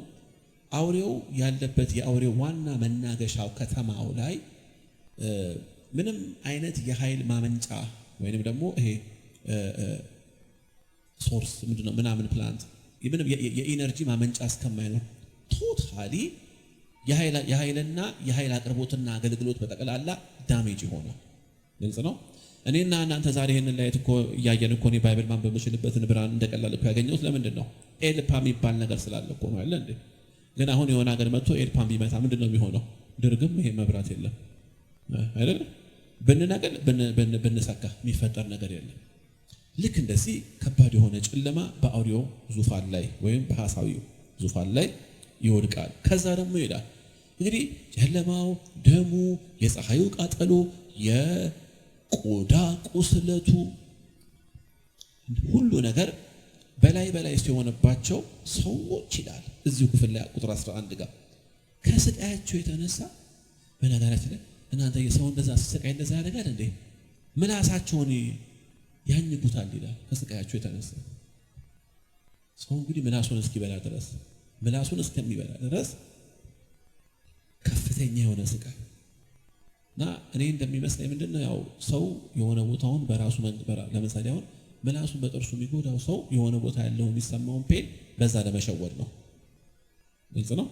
[SPEAKER 2] አውሬው ያለበት የአውሬው ዋና መናገሻው ከተማው ላይ ምንም አይነት የኃይል ማመንጫ ወይንም ደግሞ ይሄ ሶርስ ምንድነው ምናምን ፕላንት ምንም የኢነርጂ ማመንጫ እስከማይኖር ቶታሊ የኃይልና የኃይል አቅርቦትና አገልግሎት በጠቅላላ ዳሜጅ ይሆናል። ግልጽ ነው። እኔና እናንተ ዛሬ ይሄንን ላይ እኮ እያየን እኮ ነው ባይብል ማንበብ የምችልበትን ብርሃን እንደቀላል እኮ ያገኘሁት ለምንድን ነው? ኤልፓ የሚባል ነገር ስላለ እኮ ነው አይደል እንዴ? ግን አሁን የሆነ ሀገር መጥቶ ኤልፓን ቢመታ ምንድን ነው የሚሆነው? ድርግም ይሄ መብራት የለም አይደል? ብንነቅል ብንሰካ የሚፈጠር ነገር የለም። ልክ እንደዚህ ከባድ የሆነ ጨለማ በአውሬው ዙፋን ላይ ወይም በሐሳዊው ዙፋን ላይ ይወድቃል። ከዛ ደግሞ ይላል እንግዲህ ጨለማው፣ ደሙ፣ የፀሐዩ ቃጠሎ፣ የቆዳ ቁስለቱ ሁሉ ነገር በላይ ሲሆንባቸው ሰዎች ይላል እዚሁ ክፍል ላይ ቁጥር 11 ጋር ከስቃያቸው የተነሳ በነገራችን ላይ እናንተ የሰው እንደዛ ስቃይ እንደዛ ያደርጋል እንዴ? ምላሳቸውን ያኝኩታል ይላል። ከስቃያቸው የተነሳ ሰው እንግዲህ ምላሱን እስኪበላ ድረስ ምላሱን እስከሚበላ ድረስ ከፍተኛ የሆነ ስቃይ እና እኔ እንደሚመስለኝ ምንድነው ያው ሰው የሆነ ቦታውን በራሱ ለምሳሌ አሁን ምላሱን በጥርሱ የሚጎዳው ሰው የሆነ ቦታ ያለው የሚሰማውን ፔን በዛ ለመሸወድ ነው። ግልጽ ነው።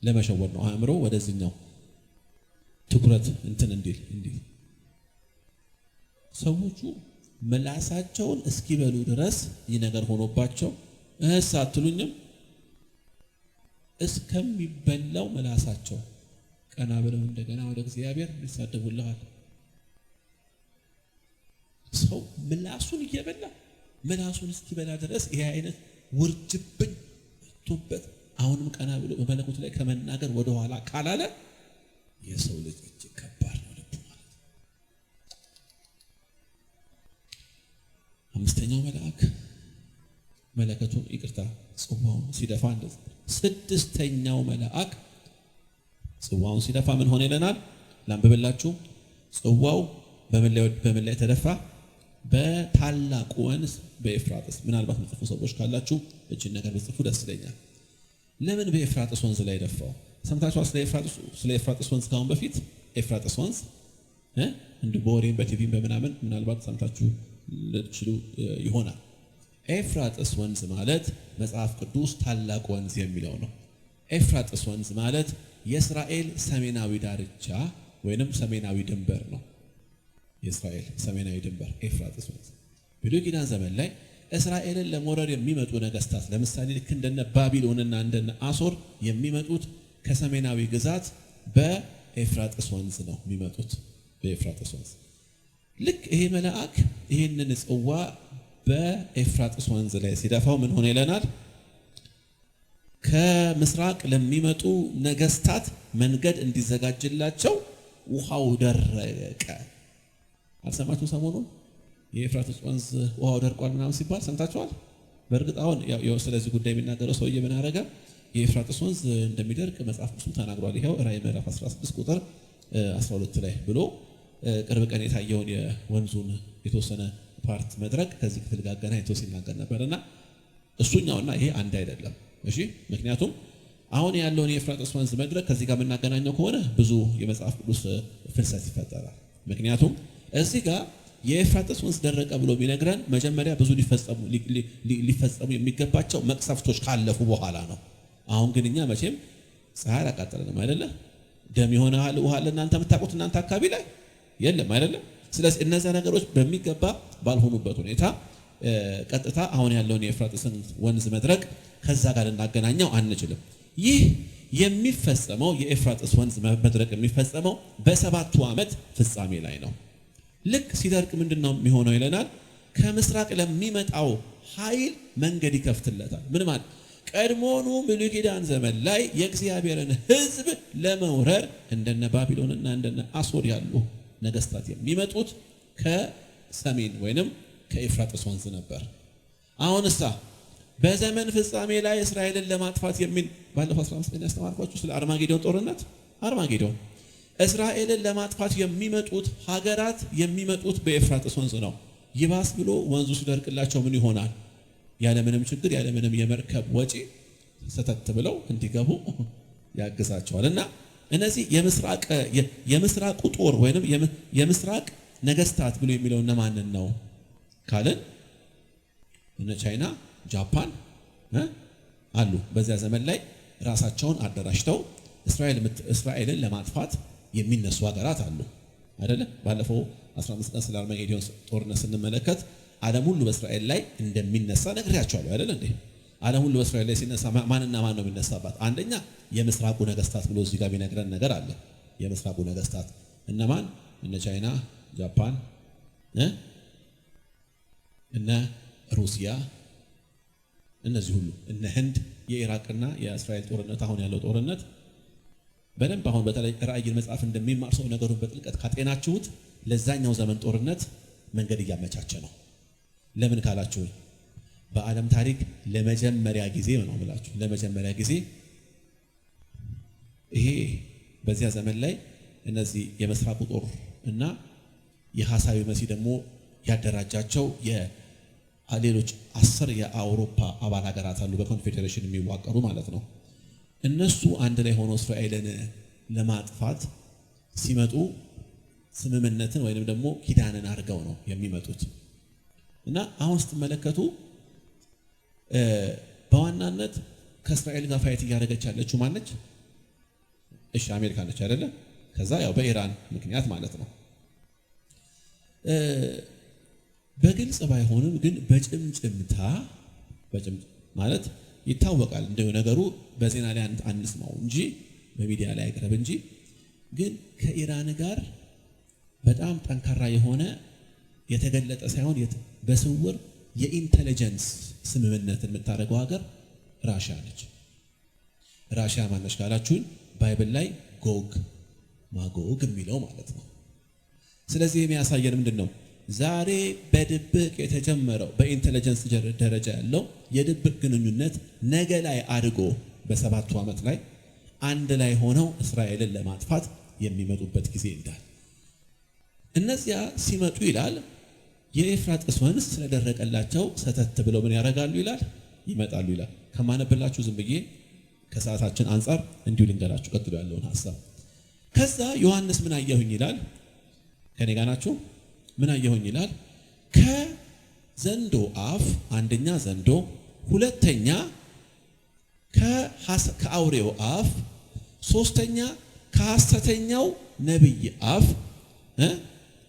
[SPEAKER 2] ለመሸወድ ነው። አእምሮ ወደዚህኛው ትኩረት እንትን እንዲል ሰዎቹ ምላሳቸውን እስኪበሉ ድረስ ይህ ነገር ሆኖባቸው አትሉኝም እስከሚበላው ምላሳቸው ቀና ብለው እንደገና ወደ እግዚአብሔር ይሳደቡልሃል። ሰው ምላሱን እየበላ ምላሱን እስኪበላ ድረስ ይሄ አይነት ውርጅብኝ መጥቶበት አሁንም ቀና ብሎ በመለኮት ላይ ከመናገር ወደ ኋላ ካላለ የሰው ልጅ እጅግ ከባድ ነው ልቡ ማለት። አምስተኛው መልአክ መለከቱን ጽዋውን ሲደፋ እንደዚህ። ስድስተኛው መልአክ ጽዋውን ሲደፋ ምን ሆነ ይለናል? ላንብብላችሁ። ጽዋው በምን ላይ ተደፋ? በታላቁ ወንዝ በኤፍራጥስ። ምናልባት ምጽፉ ሰዎች ካላችሁ እቺን ነገር ብጽፉ ደስ ይለኛል። ለምን በኤፍራጥስ ወንዝ ላይ ደፋው? ሰምታችኋል? ስለ ኤፍራጥስ ወንዝ ካሁን በፊት ኤፍራጥስ ወንዝ እንዲሁ በወሬም በቲቪም በምናምን ምናልባት ሰምታችሁ ልትችሉ ይሆናል። ኤፍራጥስ ወንዝ ማለት መጽሐፍ ቅዱስ ታላቁ ወንዝ የሚለው ነው። ኤፍራጥስ ወንዝ ማለት የእስራኤል ሰሜናዊ ዳርቻ ወይንም ሰሜናዊ ድንበር ነው። የእስራኤል ሰሜናዊ ድንበር ኤፍራጥስ ወንዝ። ብሉይ ኪዳን ዘመን ላይ እስራኤልን ለመውረር የሚመጡ ነገስታት ለምሳሌ ልክ እንደነ ባቢሎንና እንደነ አሶር የሚመጡት ከሰሜናዊ ግዛት በኤፍራጥስ ወንዝ ነው የሚመጡት። በኤፍራጥስ ወንዝ ልክ ይሄ መልአክ ይህንን ጽዋ በኤፍራጥስ ወንዝ ላይ ሲደፋው ምን ሆነ ይለናል? ከምስራቅ ለሚመጡ ነገስታት መንገድ እንዲዘጋጅላቸው ውሃው ደረቀ። አልሰማችሁ? ሰሞኑን የኤፍራጥስ ወንዝ ውሃው ደርቋል ምናምን ሲባል ሰምታችኋል? በእርግጥ አሁን ያው ስለዚህ ጉዳይ የሚናገረው ሰውዬ ምን አደረገ? የኤፍራጥስ ወንዝ እንደሚደርቅ መጽሐፍ ቅዱስ ተናግሯል። ይሄው ራዕይ ምዕራፍ 16 ቁጥር 12 ላይ ብሎ ቅርብ ቀን የታየውን የወንዙን የተወሰነ ፓርት መድረክ ከዚህ ክፍል ጋር አገናኝቶ ሲናገር ነበርና እሱኛውና ይሄ አንድ አይደለም። እሺ፣ ምክንያቱም አሁን ያለውን የኤፍራጥስ ወንዝ መድረክ ከዚህ ጋር የምናገናኘው ከሆነ ብዙ የመጽሐፍ ቅዱስ ፍልሰት ይፈጠራል። ምክንያቱም እዚህ ጋር የኤፍራጥስ ወንዝ ደረቀ ብሎ ቢነግረን መጀመሪያ ብዙ ሊፈጸሙ የሚገባቸው መቅሰፍቶች ካለፉ በኋላ ነው። አሁን ግን እኛ መቼም ፀሐይ አቃጠለንም አይደለ? ደም የሆነ ውሃ ለእናንተ የምታውቁት እናንተ አካባቢ ላይ የለም አይደለ? ስለዚህ እነዚያ ነገሮች በሚገባ ባልሆኑበት ሁኔታ ቀጥታ አሁን ያለውን የኤፍራጥስን ወንዝ መድረክ ከዛ ጋር ልናገናኘው አንችልም። ይህ የሚፈጸመው የኤፍራጥስ ወንዝ መድረክ የሚፈጸመው በሰባቱ ዓመት ፍጻሜ ላይ ነው። ልክ ሲደርቅ ምንድነው የሚሆነው ይለናል? ከምስራቅ ለሚመጣው ኃይል መንገድ ይከፍትለታል። ምን ማለት? ቀድሞኑ ብሉይ ኪዳን ዘመን ላይ የእግዚአብሔርን ሕዝብ ለመውረር እንደነ ባቢሎንና እንደነ አሶር ያሉ ነገስታት የሚመጡት ከሰሜን ወይንም ከኤፍራጥስ ወንዝ ነበር። አሁንሳ በዘመን ፍጻሜ ላይ እስራኤልን ለማጥፋት የሚል ባለፈው 15 ቀን ያስተማርኳችሁ ስለ አርማጌዶን ጦርነት። አርማጌዶን እስራኤልን ለማጥፋት የሚመጡት ሀገራት የሚመጡት በኤፍራጥስ ወንዝ ነው። ይባስ ብሎ ወንዙ ሲደርቅላቸው ምን ይሆናል? ያለምንም ችግር ያለምንም የመርከብ ወጪ ሰተት ብለው እንዲገቡ ያግዛቸዋል። እና እነዚህ የምስራቁ ጦር ወይንም የምስራቅ ነገስታት ብሎ የሚለው እነማንን ነው ካልን እነ ቻይና፣ ጃፓን አሉ። በዚያ ዘመን ላይ ራሳቸውን አደራጅተው እስራኤልን ለማጥፋት የሚነሱ ሀገራት አሉ አይደለ? ባለፈው 15 ቀን ስለ አርማጌዶን ጦርነት ስንመለከት ዓለም ሁሉ በእስራኤል ላይ እንደሚነሳ ነግሬያቸዋለሁ አይደል እንዴ? ዓለም ሁሉ በእስራኤል ላይ ሲነሳ ማንና ማን ነው የሚነሳባት? አንደኛ የምስራቁ ነገስታት ብሎ እዚህ ጋር የሚነግረን ነገር አለ። የምስራቁ ነገስታት እነማን? እነ ቻይና፣ ጃፓን፣ እነ ሩሲያ፣ እነዚህ ሁሉ እነ ህንድ፣ የኢራቅና የእስራኤል ጦርነት አሁን ያለው ጦርነት በደንብ አሁን በተለይ ራዕይን መጽሐፍ እንደሚማር ሰው ነገሩን በጥልቀት ካጤናችሁት ለዛኛው ዘመን ጦርነት መንገድ እያመቻቸ ነው። ለምን ካላችሁ በዓለም ታሪክ ለመጀመሪያ ጊዜ ነው ብላችሁ ለመጀመሪያ ጊዜ ይሄ በዚያ ዘመን ላይ እነዚህ የምስራቁ ጦር እና የሐሳዊ መሲህ ደግሞ ያደራጃቸው የሌሎች 10 የአውሮፓ አባል ሀገራት አሉ፣ በኮንፌዴሬሽን የሚዋቀሩ ማለት ነው። እነሱ አንድ ላይ ሆኖ እስራኤልን ለማጥፋት ሲመጡ ስምምነትን ወይንም ደግሞ ኪዳንን አድርገው ነው የሚመጡት። እና አሁን ስትመለከቱ በዋናነት ከእስራኤል ጋር ፋይት እያደረገች ያለችው ማነች? እሺ አሜሪካ ነች አይደለ? ከዛ ያው በኢራን ምክንያት ማለት ነው። በግልጽ ባይሆንም ግን በጭምጭምታ ማለት ይታወቃል። እንደው ነገሩ በዜና ላይ አንስማው እንጂ በሚዲያ ላይ አይቀርብ እንጂ ግን ከኢራን ጋር በጣም ጠንካራ የሆነ የተገለጠ ሳይሆን በስውር የኢንተለጀንስ ስምምነት የምታደርገው ሀገር ራሽያ ነች። ራሽያ ማነች ካላችሁን ባይብል ላይ ጎግ ማጎግ የሚለው ማለት ነው። ስለዚህ የሚያሳየን ምንድነው? ዛሬ በድብቅ የተጀመረው በኢንተለጀንስ ደረጃ ያለው የድብቅ ግንኙነት ነገ ላይ አድጎ በ7ቱ ዓመት ላይ አንድ ላይ ሆነው እስራኤልን ለማጥፋት የሚመጡበት ጊዜ እንዳለ እነዚያ ሲመጡ ይላል የኤፍራጥስ ወንዝ ስለደረቀላቸው ሰተት ብለው ምን ያደርጋሉ ይላል ይመጣሉ ይላል። ከማነብላችሁ ዝም ብዬ ከሰዓታችን አንጻር እንዲሁ ልንገራችሁ ቀጥሎ ያለውን ሐሳብ። ከዛ ዮሐንስ ምን አየሁኝ ይላል። ከኔ ጋር ናችሁ? ምን አየሁኝ ይላል? ከዘንዶ አፍ አንደኛ ዘንዶ፣ ሁለተኛ ከአውሬው አፍ፣ ሶስተኛ ከሐሰተኛው ነብይ አፍ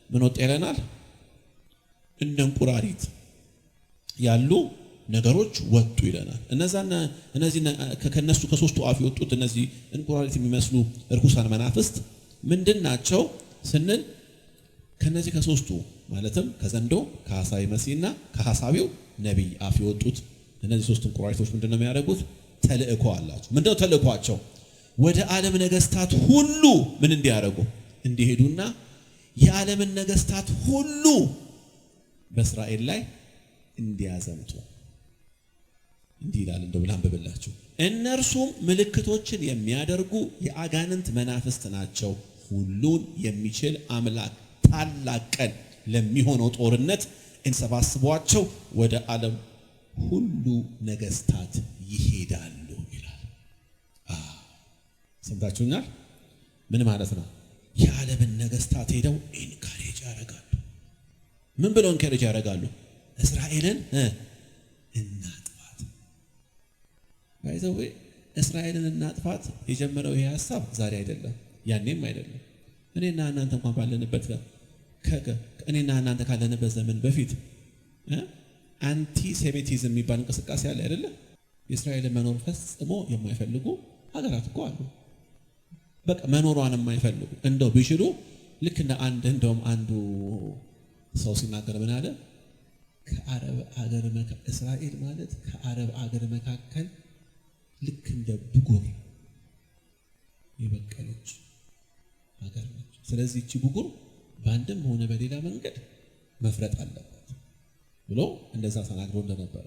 [SPEAKER 2] ምን ወጣ ይለናል? እንደ እንቁራሪት ያሉ ነገሮች ወጡ ይለናል። እነዚህ ከነሱ ከሶስቱ አፍ የወጡት እነዚህ እንቁራሪት የሚመስሉ እርኩሳን መናፍስት ምንድን ናቸው ስንል ከነዚህ ከሶስቱ ማለትም ከዘንዶ ከሐሳዊ መሲህና ከሐሳቢው ነብይ አፍ የወጡት እነዚህ ሶስት እንቁራሪቶች ምንድነው የሚያደርጉት? ተልእኮ አላቸው። ምንድነው ተልእኳቸው? ወደ ዓለም ነገስታት ሁሉ ምን እንዲያደርጉ እንዲሄዱና የዓለምን ነገስታት ሁሉ በእስራኤል ላይ እንዲያዘምቱ እንዲህ ይላል። እንደው ላንብብላችሁ። እነርሱም ምልክቶችን የሚያደርጉ የአጋንንት መናፍስት ናቸው። ሁሉን የሚችል አምላክ ታላቅ ቀን ለሚሆነው ጦርነት እንሰባስቧቸው ወደ ዓለም ሁሉ ነገስታት ይሄዳሉ ይላል። ሰምታችሁኛል? ምን ማለት ነው? የዓለምን ነገስታት ሄደው ኢንካሬጅ ያደርጋሉ። ምን ብለው ኢንካሬጅ ያደርጋሉ? እስራኤልን እናጥፋት። ባይዘው እስራኤልን እናጥፋት የጀመረው ይሄ ሐሳብ ዛሬ አይደለም፣ ያኔም አይደለም። እኔና እናንተ እንኳን ባለንበት እኔና እናንተ ካለንበት ዘመን በፊት አንቲ ሴሚቲዝም የሚባል እንቅስቃሴ አለ አይደለ? የእስራኤልን መኖር ፈጽሞ የማይፈልጉ ሀገራት እኮ አሉ። በቃ መኖሯን የማይፈልጉ እንደው ቢችሉ ልክ እንደ እንደውም አንዱ ሰው ሲናገር ምን አለ? ከአረብ ሀገር እስራኤል ማለት ከአረብ ሀገር መካከል ልክ እንደ ብጉር የበቀለች ሀገር ነች። ስለዚህ እቺ ብጉር በአንድም ሆነ በሌላ መንገድ መፍረጥ አለበት ብሎ እንደዛ ተናግሮ እንደነበረ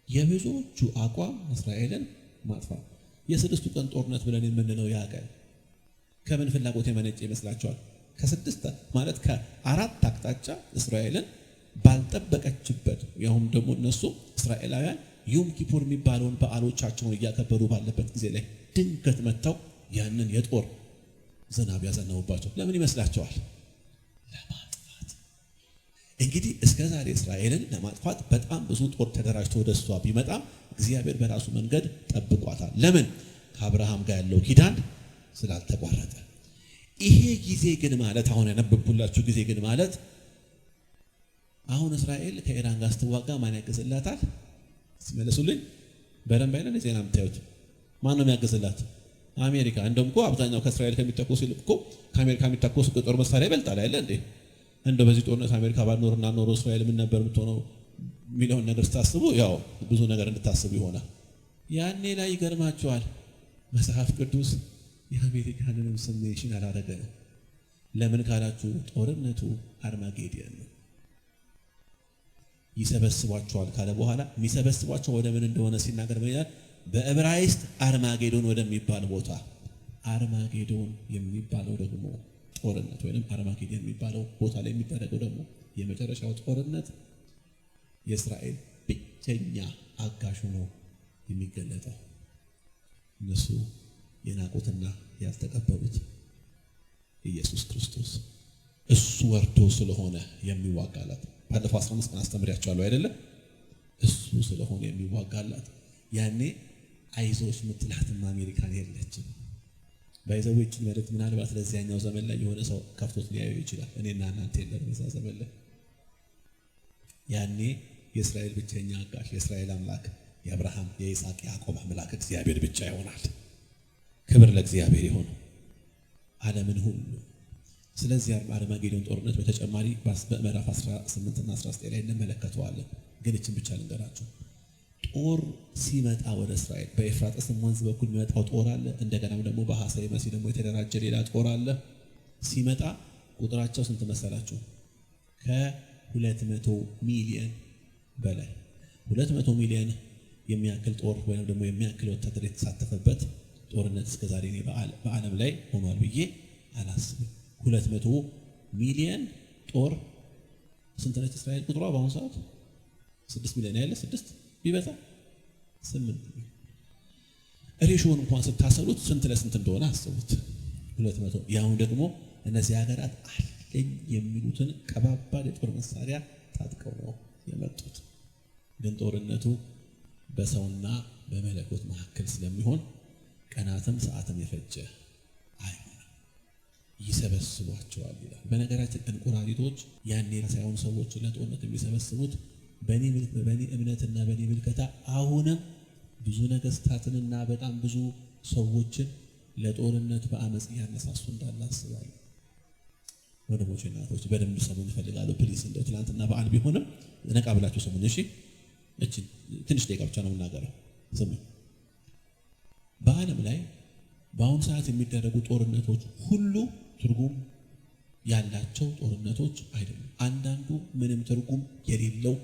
[SPEAKER 2] የብዙዎቹ አቋም እስራኤልን ማጥፋት። የስድስቱ ቀን ጦርነት ብለን የምንለው ያ ቀን ከምን ፍላጎት የመነጨ ይመስላችኋል? ከስድስት ማለት ከአራት አቅጣጫ እስራኤልን ባልጠበቀችበት ያውም ደግሞ እነሱ እስራኤላውያን ዮም ኪፑር የሚባለውን በዓሎቻቸውን እያከበሩ ባለበት ጊዜ ላይ ድንገት መጥተው ያንን የጦር ዝናብ ያዘነቡባቸው ለምን ይመስላችኋል? ለማጥፋት። እንግዲህ እስከ ዛሬ እስራኤልን ለማጥፋት በጣም ብዙ ጦር ተደራጅቶ ወደ እሷ ቢመጣም እግዚአብሔር በራሱ መንገድ ጠብቋታል። ለምን? ከአብርሃም ጋር ያለው ኪዳን ስላልተቋረጠ። ይሄ ጊዜ ግን ማለት አሁን ያነበብኩላችሁ ጊዜ ግን ማለት አሁን እስራኤል ከኢራን ጋር ስትዋጋ ማን ያገዝላታል? ሲመለሱልኝ በደንብ አይደል ዜና የምታዩት? ማን ነው የሚያገዝላት? አሜሪካ። እንደውም እኮ አብዛኛው ከእስራኤል ከሚተኮሱ ይልቅ እኮ ከአሜሪካ የሚተኮሱ ጦር መሳሪያ ይበልጣል አይደል እንዴ? እንደው በዚህ ጦርነት አሜሪካ ባልኖርና ኖሮ እስራኤል ምን ነበር የምትሆነው የሚለውን ነገር ስታስቡ ያው ብዙ ነገር እንድታስቡ ይሆናል። ያኔ ላይ ይገርማቸዋል መጽሐፍ ቅዱስ የአሜሪካንንም ስም ኔሽን አላደረገንም። ለምን ካላችሁ ጦርነቱ አርማጌዲየን ነው። ይሰበስቧቸዋል ካለ በኋላ የሚሰበስቧቸው ወደ ምን እንደሆነ ሲናገር ምን ይላል? በዕብራይስጥ አርማጌዶን ወደሚባል ቦታ። አርማጌዶን የሚባለው ደግሞ ጦርነት ወይንም አርማጌዶን የሚባለው ቦታ ላይ የሚደረገው ደግሞ የመጨረሻው ጦርነት የእስራኤል ብቸኛ አጋዥ ነው የሚገለጠው። እነሱ የናቁትና ያልተቀበሉት ኢየሱስ ክርስቶስ እሱ ወርዶ ስለሆነ የሚዋጋላት። ባለፈው 15 ቀን አስተምሪያቸዋለሁ አይደለም? እሱ ስለሆነ የሚዋጋላት ያኔ አይዞሽ ምትላትም አሜሪካን የለችም። ባይዘዎችን መልእክት ምናልባት ለዚያኛው ዘመን ላይ የሆነ ሰው ከፍቶት ሊያየው ይችላል። እኔና እናንተ የለን በዛ ዘመን ላይ። ያኔ የእስራኤል ብቸኛ አጋዥ የእስራኤል አምላክ የአብርሃም የይስሐቅ ያዕቆብ አምላክ እግዚአብሔር ብቻ ይሆናል። ክብር ለእግዚአብሔር ይሁን ዓለምን ሁሉ። ስለዚህ አርማጌዶን ጦርነት በተጨማሪ በምዕራፍ 18 እና 19 ላይ እንመለከተዋለን። ግን እችን ብቻ ልንገራችሁ። ጦር ሲመጣ ወደ እስራኤል በኤፍራጥስም ወንዝ በኩል የሚመጣው ጦር አለ። እንደገናም ደግሞ በሐሳይ መሲ ደግሞ የተደራጀ ሌላ ጦር አለ። ሲመጣ ቁጥራቸው ስንት መሰላችሁ? ከ200 ሚሊዮን በላይ 200 ሚሊዮን የሚያክል ጦር ወይም ደግሞ የሚያክል ወታደር የተሳተፈበት ጦርነት እስከዛሬ እኔ በዓለም ላይ ሆኗል ብዬ አላስብም። 200 ሚሊዮን ጦር ስንት ነች እስራኤል ቁጥሯ በአሁኑ ሰዓት? 6 ሚሊዮን ያለ 6 ቢበዛ 8 ሬሾውን እንኳን ስታሰሉት ስንት ለስንት እንደሆነ አስቡት። 200 ያው ደግሞ እነዚህ ሀገራት አለኝ የሚሉትን ከባባድ የጦር መሳሪያ ታጥቀው ነው የመጡት። ግን ጦርነቱ በሰውና በመለኮት መካከል ስለሚሆን ቀናትም ሰዓትም የፈጀ አይሆንም፣ ይሰበስቧቸዋል ይላል። በነገራችን እንቁራሪቶች ያኔ ሳይሆን ሰዎች ለጦርነት የሚሰበስቡት በእኔ እምነትና በእኔ ምልከታ አሁንም ብዙ ነገስታትንና በጣም ብዙ ሰዎችን ለጦርነት በአመፅ እያነሳሱ እንዳለ አስባለሁ። ወንድሞቼ እና እህቶቼ በደንብ ሰሙን እፈልጋለሁ ፕሊስ። እንደው ትናንትና በዓል ቢሆንም ነቃ ብላችሁ ሰሙን እሺ። እቺ ትንሽ ደቂቃ ብቻ ነው የምናገረው። ስሙ። በዓለም ላይ በአሁኑ ሰዓት የሚደረጉ ጦርነቶች ሁሉ ትርጉም ያላቸው ጦርነቶች አይደሉም። አንዳንዱ ምንም ትርጉም የሌለው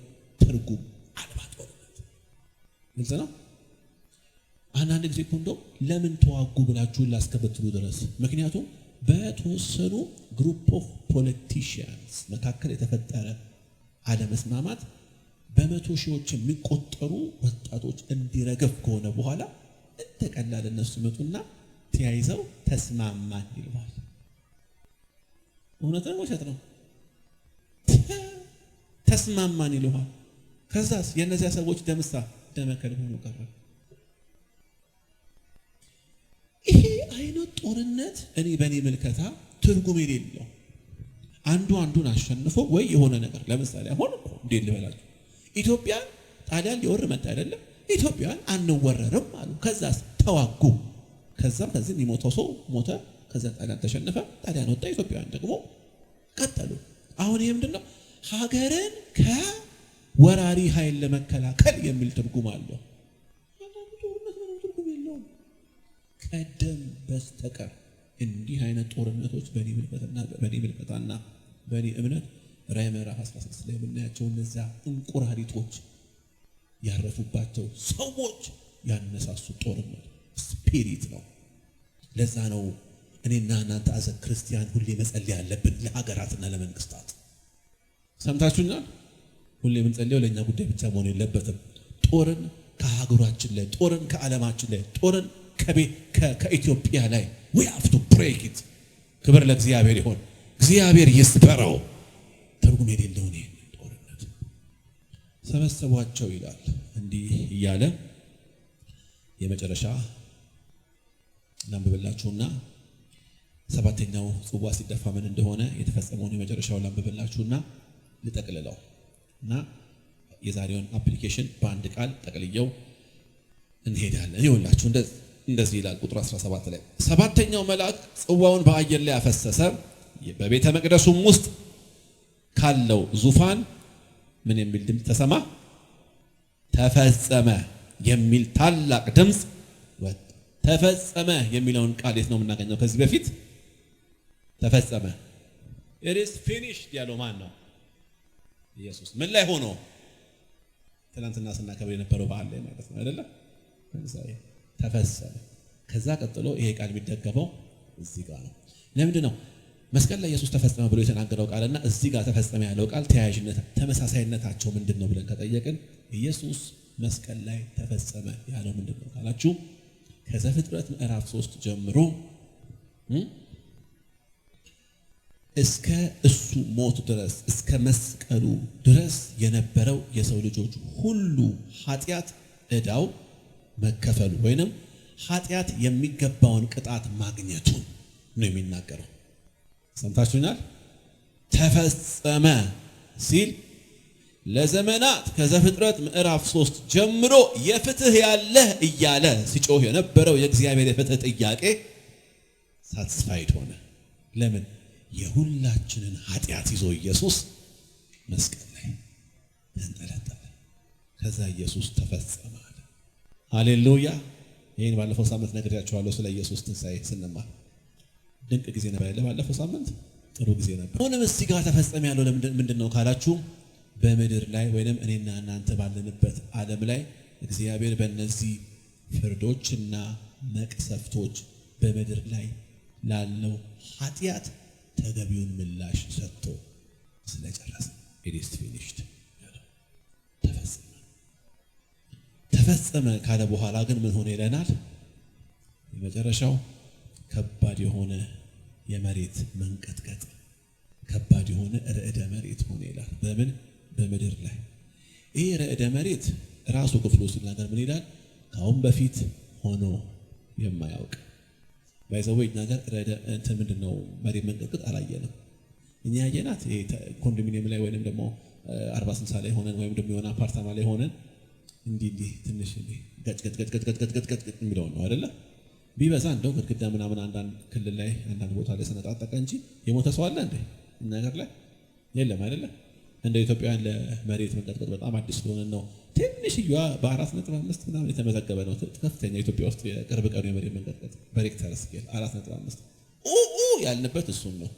[SPEAKER 2] ትርጉም አልባ ጦርነት። ግልጽ ነው። አንዳንድ ጊዜ እኮ እንደው ለምን ተዋጉ ብላችሁ ላስከበትሉ ድረስ። ምክንያቱም በተወሰኑ ግሩፕ ኦፍ ፖለቲሽያንስ መካከል የተፈጠረ አለመስማማት በመቶ ሺዎች የሚቆጠሩ ወጣቶች እንዲረገፍ ከሆነ በኋላ እንደቀላል እነሱ መጡና ተያይዘው ተስማማን ይልዋል። እውነት ነው ውሸት ነው? ተስማማን ይልዋል። ከዛስ የእነዚያ ሰዎች ደምሳ ደመከል ሆኖ ቀረ። ይሄ አይነት ጦርነት እኔ በእኔ ምልከታ ትርጉም የሌለው አንዱ አንዱን አሸንፎ ወይ የሆነ ነገር ለምሳሌ አሁን እንዴት ልበላችሁ ኢትዮጵያን ጣሊያን ሊወር መጣ አይደለም? ኢትዮጵያን አንወረርም አሉ። ከዛስ ተዋጉ። ከዚህ የሚሞተው ሰው ሞተ። ከዛ ጣሊያን ተሸነፈ። ጣሊያን ወጣ። ኢትዮጵያን ደግሞ ቀጠሉ። አሁን ይሄ ምንድነው? ሀገርን ከወራሪ ኃይል ለመከላከል የሚል ትርጉም አለው። አንዳንዱ ጦርነት ምንም ትርጉም የለውም ከደም በስተቀር። እንዲህ አይነት ጦርነቶች በእኔ ምልከታና በእኔ እምነት ራዕይ ምዕራፍ 16 ላይ የምናያቸው እነዚያ እንቁራሪቶች ያረፉባቸው ሰዎች ያነሳሱ ጦርነት ስፒሪት ነው። ለዛ ነው እኔና እናንተ አዘ ክርስቲያን ሁሌ መጸለይ ያለብን ለሀገራትና ለመንግስታት። ሰምታችሁኛል? ሁሌ የምንጸልየው ለእኛ ጉዳይ ብቻ መሆን የለበትም። ጦርን ከሀገራችን ላይ፣ ጦርን ከዓለማችን ላይ፣ ጦርን ከኢትዮጵያ ላይ we have to break it። ክብር ለእግዚአብሔር ይሁን። እግዚአብሔር ይስበረው። ትርጉም የሌለውን ይሄንን ጦርነት ሰበሰቧቸው ይላል። እንዲህ እያለ የመጨረሻ ላንብብላችሁና ሰባተኛው ጽዋ ሲደፋ ምን እንደሆነ የተፈጸመውን የመጨረሻውን ላንብብላችሁና ልጠቅልለው እና የዛሬውን አፕሊኬሽን በአንድ ቃል ጠቅልየው እንሄዳለን። ይኸውላችሁ እንደዚህ ይላል ቁጥር 17 ላይ ሰባተኛው መልአክ ጽዋውን በአየር ላይ አፈሰሰ። በቤተ መቅደሱም ውስጥ ካለው ዙፋን ምን የሚል ድምፅ ተሰማ? ተፈጸመ የሚል ታላቅ ድምፅ ወጣ። ተፈጸመ የሚለውን ቃል የት ነው የምናገኘው? ከዚህ በፊት ተፈጸመ it is finished ያለው ማን ነው? ኢየሱስ። ምን ላይ ሆኖ? ትናንትና ስናከብር የነበረው በዓል ላይ ማለት ነው አይደለ? ተፈጸመ። ከዛ ቀጥሎ ይሄ ቃል የሚደገመው እዚህ ጋር ነው። ለምንድን ነው መስቀል ላይ ኢየሱስ ተፈጸመ ብሎ የተናገረው ቃልና እዚህ ጋር ተፈጸመ ያለው ቃል ተያያዥነት ተመሳሳይነታቸው ምንድን ነው ብለን ከጠየቅን ኢየሱስ መስቀል ላይ ተፈጸመ ያለው ምንድን ነው ካላችሁ ከዘፍጥረት ምዕራፍ 3 ጀምሮ እስከ እሱ ሞት ድረስ እስከ መስቀሉ ድረስ የነበረው የሰው ልጆች ሁሉ ኃጢአት ዕዳው መከፈሉ ወይንም ኃጢአት የሚገባውን ቅጣት ማግኘቱን ነው የሚናገረው። ሰምታችሁኛል? ተፈጸመ ሲል ለዘመናት ከዘፍጥረት ምዕራፍ 3 ጀምሮ የፍትህ ያለህ እያለ ሲጮህ የነበረው የእግዚአብሔር የፍትህ ጥያቄ ሳትስፋይድ ሆነ። ለምን? የሁላችንን ኃጢአት ይዞ ኢየሱስ መስቀል ላይ ተንጠለጠለ። ከዛ ኢየሱስ ተፈጸመ አለ። ሃሌሉያ! ይህን ባለፈው ሳምንት ነግሬያችኋለሁ ስለ ኢየሱስ ትንሣኤ ስንማር ድንቅ ጊዜ ነበር ያለ። ባለፈው ሳምንት ጥሩ ጊዜ ነበር። አሁንም እዚህ ጋር ተፈጸመ ያለው ምንድን ነው ካላችሁ በምድር ላይ ወይንም እኔና እናንተ ባለንበት ዓለም ላይ እግዚአብሔር በእነዚህ ፍርዶችና መቅሰፍቶች በምድር ላይ ላለው ኃጢአት ተገቢውን ምላሽ ሰጥቶ ስለጨረሰ it is finished ተፈጸመ ካለ በኋላ ግን ምን ሆነ ይለናል? የመጨረሻው ከባድ የሆነ የመሬት መንቀጥቀጥ፣ ከባድ የሆነ ርዕደ መሬት ሆነ ይላል። በምን? በምድር ላይ። ይሄ ርዕደ መሬት ራሱ ክፍሉ ሲናገር ምን ይላል? ካሁን በፊት ሆኖ የማያውቅ ባይዘው ነገር እንትን ምንድነው መሬት መንቀጥቀጥ አላየንም። እኛ ያየናት ኮንዶሚኒየም ላይ ወይንም ደግሞ 40-60 ላይ ሆነን ወይም ደግሞ የሆነ አፓርታማ ላይ ሆነን እንዲህ ትንሽ ገጭ የሚለው ነው አይደለ? ቢበዛ እንደው ግድግዳ ምናምን አንዳንድ ክልል ላይ አንዳንድ ቦታ ላይ ሰነጣጠቀ እንጂ የሞተ ሰው አለ እንዴ ነገር ላይ የለም አይደለ? እንደ ኢትዮጵያውያን ለመሬት መንቀጥቀጥ በጣም አዲስ ስለሆነ ነው ትንሽዬዋ በ4.5 ምናምን የተመዘገበ ነው። ከፍተኛ ኢትዮጵያ ውስጥ የቅርብ ቀኑ የመሬት መንቀጥቀጥ በሬክተር ስኬል 4.5 ያልንበት እሱን ነው።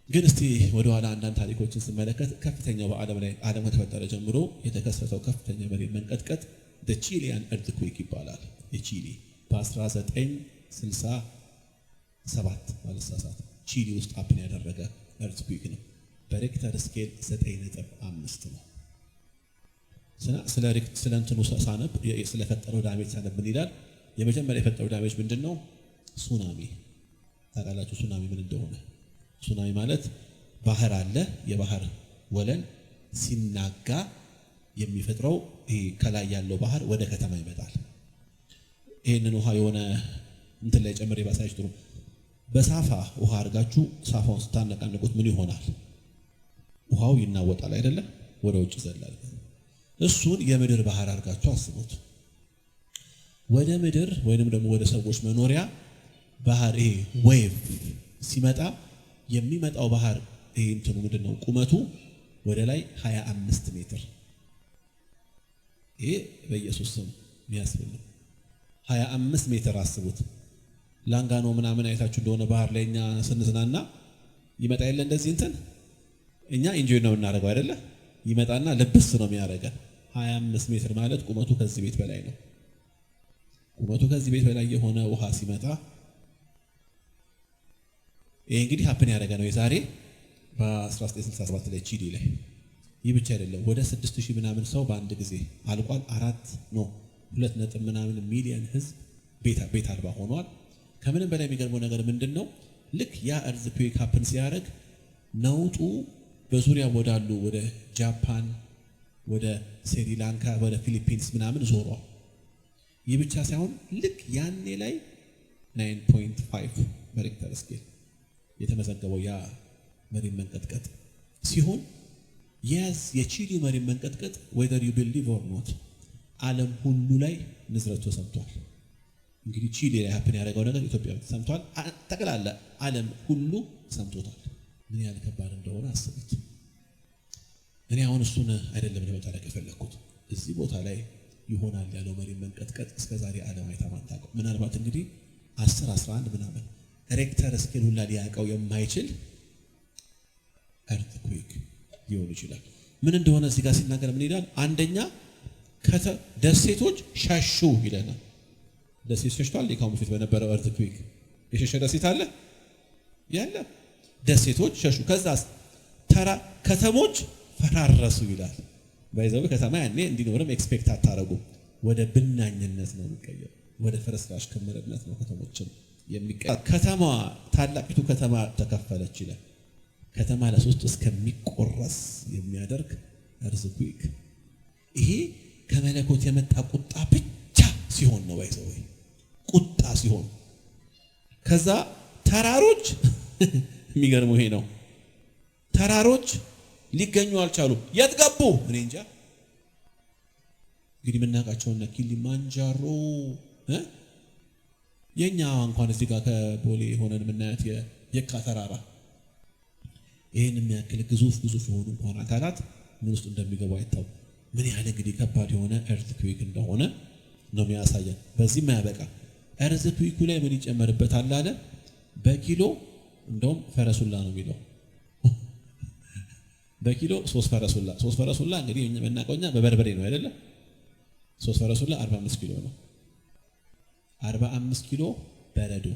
[SPEAKER 2] ግን እስቲ ወደ ኋላ አንዳንድ ታሪኮችን ስመለከት ከፍተኛው በዓለም ላይ ዓለም ከተፈጠረ ጀምሮ የተከሰተው ከፍተኛ የመሬት መንቀጥቀጥ the Chilean earthquake ይባላል። የቺሊ በ1967 ማለት ቺሊ ውስጥ አፕን ያደረገ earthquake ነው። በሬክተር ስኬል 9.5 ነው። ስለ እንትኑ ሳነብ ስለፈጠረው ዳሜጅ ሳነብ ምን ይላል? የመጀመሪያ የፈጠረው ዳሜጅ ምንድነው? ሱናሚ። ታውቃላችሁ ሱናሚ ምን እንደሆነ? ሱናሚ ማለት ባህር አለ፣ የባህር ወለል ሲናጋ የሚፈጥረው ይሄ ከላይ ያለው ባህር ወደ ከተማ ይመጣል። ይሄንን ውሃ የሆነ እንትን ላይ ጨምሬ ባሳይሽ ጥሩ። በሳፋ ውሃ አድርጋችሁ ሳፋውን ስታነቃንቁት ምን ይሆናል? ውሃው ይናወጣል አይደለ? ወደ ውጭ ይዘላል። እሱን የምድር ባህር አድርጋችሁ አስቡት። ወደ ምድር ወይንም ደግሞ ወደ ሰዎች መኖሪያ ባህር ይሄ ዌቭ ሲመጣ የሚመጣው ባህር ይሄ እንትኑ ምንድነው? ቁመቱ ወደ ላይ 25 ሜትር። ይሄ በኢየሱስ ስም የሚያስብል 25 ሜትር አስቡት። ላንጋኖ ምናምን አይታችሁ እንደሆነ ባህር ላይ እኛ ስንዝናና ይመጣ የለ እንደዚህ እንትን እኛ ኢንጆይ ነው እናደርገው አይደለ? ይመጣና ልብስ ነው የሚያደርገን። 25 ሜትር ማለት ቁመቱ ከዚህ ቤት በላይ ነው። ቁመቱ ከዚህ ቤት በላይ የሆነ ውሃ ሲመጣ ይሄ እንግዲህ ሀፕን ያደረገ ነው የዛሬ በ1967 ላይ ቺሊ ላይ። ይህ ብቻ አይደለም፣ ወደ 6000 ምናምን ሰው በአንድ ጊዜ አልቋል። 2 ምናምን ሚሊዮን ህዝብ ቤት አልባ ሆኗል። ከምንም በላይ የሚገርመው ነገር ምንድነው? ልክ ያ እርዝኩዌክ ሀፕን ሲያደርግ ነውጡ በዙሪያ ወዳሉ ወደ ጃፓን፣ ወደ ስሪላንካ፣ ወደ ፊሊፒንስ ምናምን ዞሯል። ይህ ብቻ ሳይሆን ልክ ያኔ ላይ 9.5 በሬክተር ስኬል የተመዘገበው ያ መሬት መንቀጥቀጥ ሲሆን የቺሊ መሬት መንቀጥቀጥ whether you believe or not ዓለም ሁሉ ላይ ንዝረቱ ተሰምቷል። እንግዲህ ቺሊ ላይ ሀፕን ያደረገው ነገር ኢትዮጵያ ውስጥ ሰምቷል። ጠቅላላ ዓለም ሁሉ ሰምቶታል። ምን ያህል ከባድ እንደሆነ አስቡት። እኔ አሁን እሱን አይደለም ለመታረቅ የፈለኩት። እዚህ ቦታ ላይ ይሆናል ያለው መሬት መንቀጥቀጥ እስከዛሬ ዓለም አይታማታቀው። ምናልባት እንግዲህ 10-11 ምናምን ሬክተር ስኬል ሁላ ሊያውቀው የማይችል earthquake ሊሆን ይችላል። ምን እንደሆነ እዚህ ጋር ሲናገር ምን ይላል? አንደኛ ደሴቶች ሸሹ ይለናል። ደሴት ሸሽቷል። ሊካሙ ፊት በነበረው earthquake የሸሸ ደሴት አለ ያለ ደሴቶች ሸሹ። ከዛስ ከተሞች ፈራረሱ ይላል። ባይዘው ከተማ ያኔ እንዲኖርም ኤክስፔክት አታረጉ። ወደ ብናኝነት ነው የሚቀየረው፣ ወደ ፍርስራሽ ክምርነት ነው ከተሞችን የሚቀየረው። ከተማ ታላቂቱ ከተማ ተከፈለች ይላል። ከተማ ለሶስት እስከሚቆረስ የሚያደርግ earthquake። ይሄ ከመለኮት የመጣ ቁጣ ብቻ ሲሆን ነው ባይዘው ሲሆን ከዛ ተራሮች የሚገርመው ይሄ ነው። ተራሮች ሊገኙ አልቻሉም። የት ገቡ? እኔ እንጃ። እንግዲህ የምናውቃቸውና ኪሊማንጃሮ የኛ እንኳን እዚህ ጋር ከቦሌ ሆነን የምናያት የካ ተራራ ይህን የሚያክል ግዙፍ የሆኑ እንኳን አካላት ምን ውስጥ እንደሚገቡ አይታወቅም። ምን ያህል እንግዲህ ከባድ የሆነ ኤርዝክዊክ እንደሆነ ነው የሚያሳየን። በዚህም አያበቃ። ኤርዝክዊኩ ላይ ምን ይጨመርበታል አለ? በኪሎ እንደውም ፈረሱላ ነው የሚለው በኪሎ 3 ፈረሱላ። 3 ፈረሱላ እንግዲህ የምናውቀው እኛ በበርበሬ ነው አይደለ? 3 ፈረሱላ 45 ኪሎ ነው። 45 ኪሎ በረዶ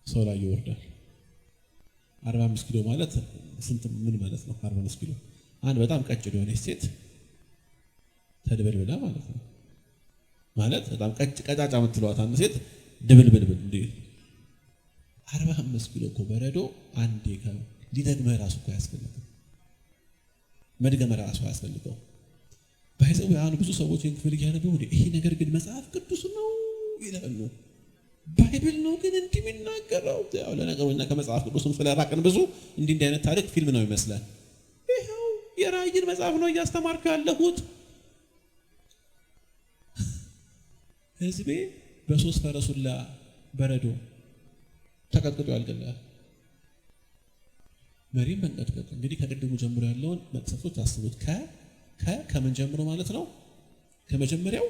[SPEAKER 2] ሰው ላይ ይወርዳል። 45 ኪሎ ማለት ስንት ምን ማለት ነው? 45 ኪሎ አንድ በጣም ቀጭን የሆነች ሴት ተድበልብላ ማለት ነው። ማለት በጣም ቀጫጫ የምትለዋት አንድ ሴት ድብልብልብል እንዴ! 45 ኪሎ እኮ በረዶ አንዴ ሊደግመህ ራሱ እኮ ያስፈልገው መድገም ራሱ ያስፈልገው። ባይዘው አሁን ብዙ ሰዎች ክፍል እያነበቡ ይሄ ነገር ግን መጽሐፍ ቅዱስ ነው ይላሉ። ባይብል ነው ግን እንዲህ የሚናገረው። ያው ለነገሩኛ ከመጽሐፍ ቅዱስም ስለራቅን ብዙ እንዲህ አይነት ታሪክ ፊልም ነው ይመስላል። ይሄው የራእይን መጽሐፍ ነው እያስተማርኩ ያለሁት። ህዝቤ በ3 ፈረሱላ በረዶ ተቀጥቅጦ ያልገላል። መሪም መንቀጥቀጥ እንግዲህ ከቅድሙ ጀምሮ ያለውን መቅሰፍቶች አስቡት። ከምን ጀምሮ ማለት ነው? ከመጀመሪያው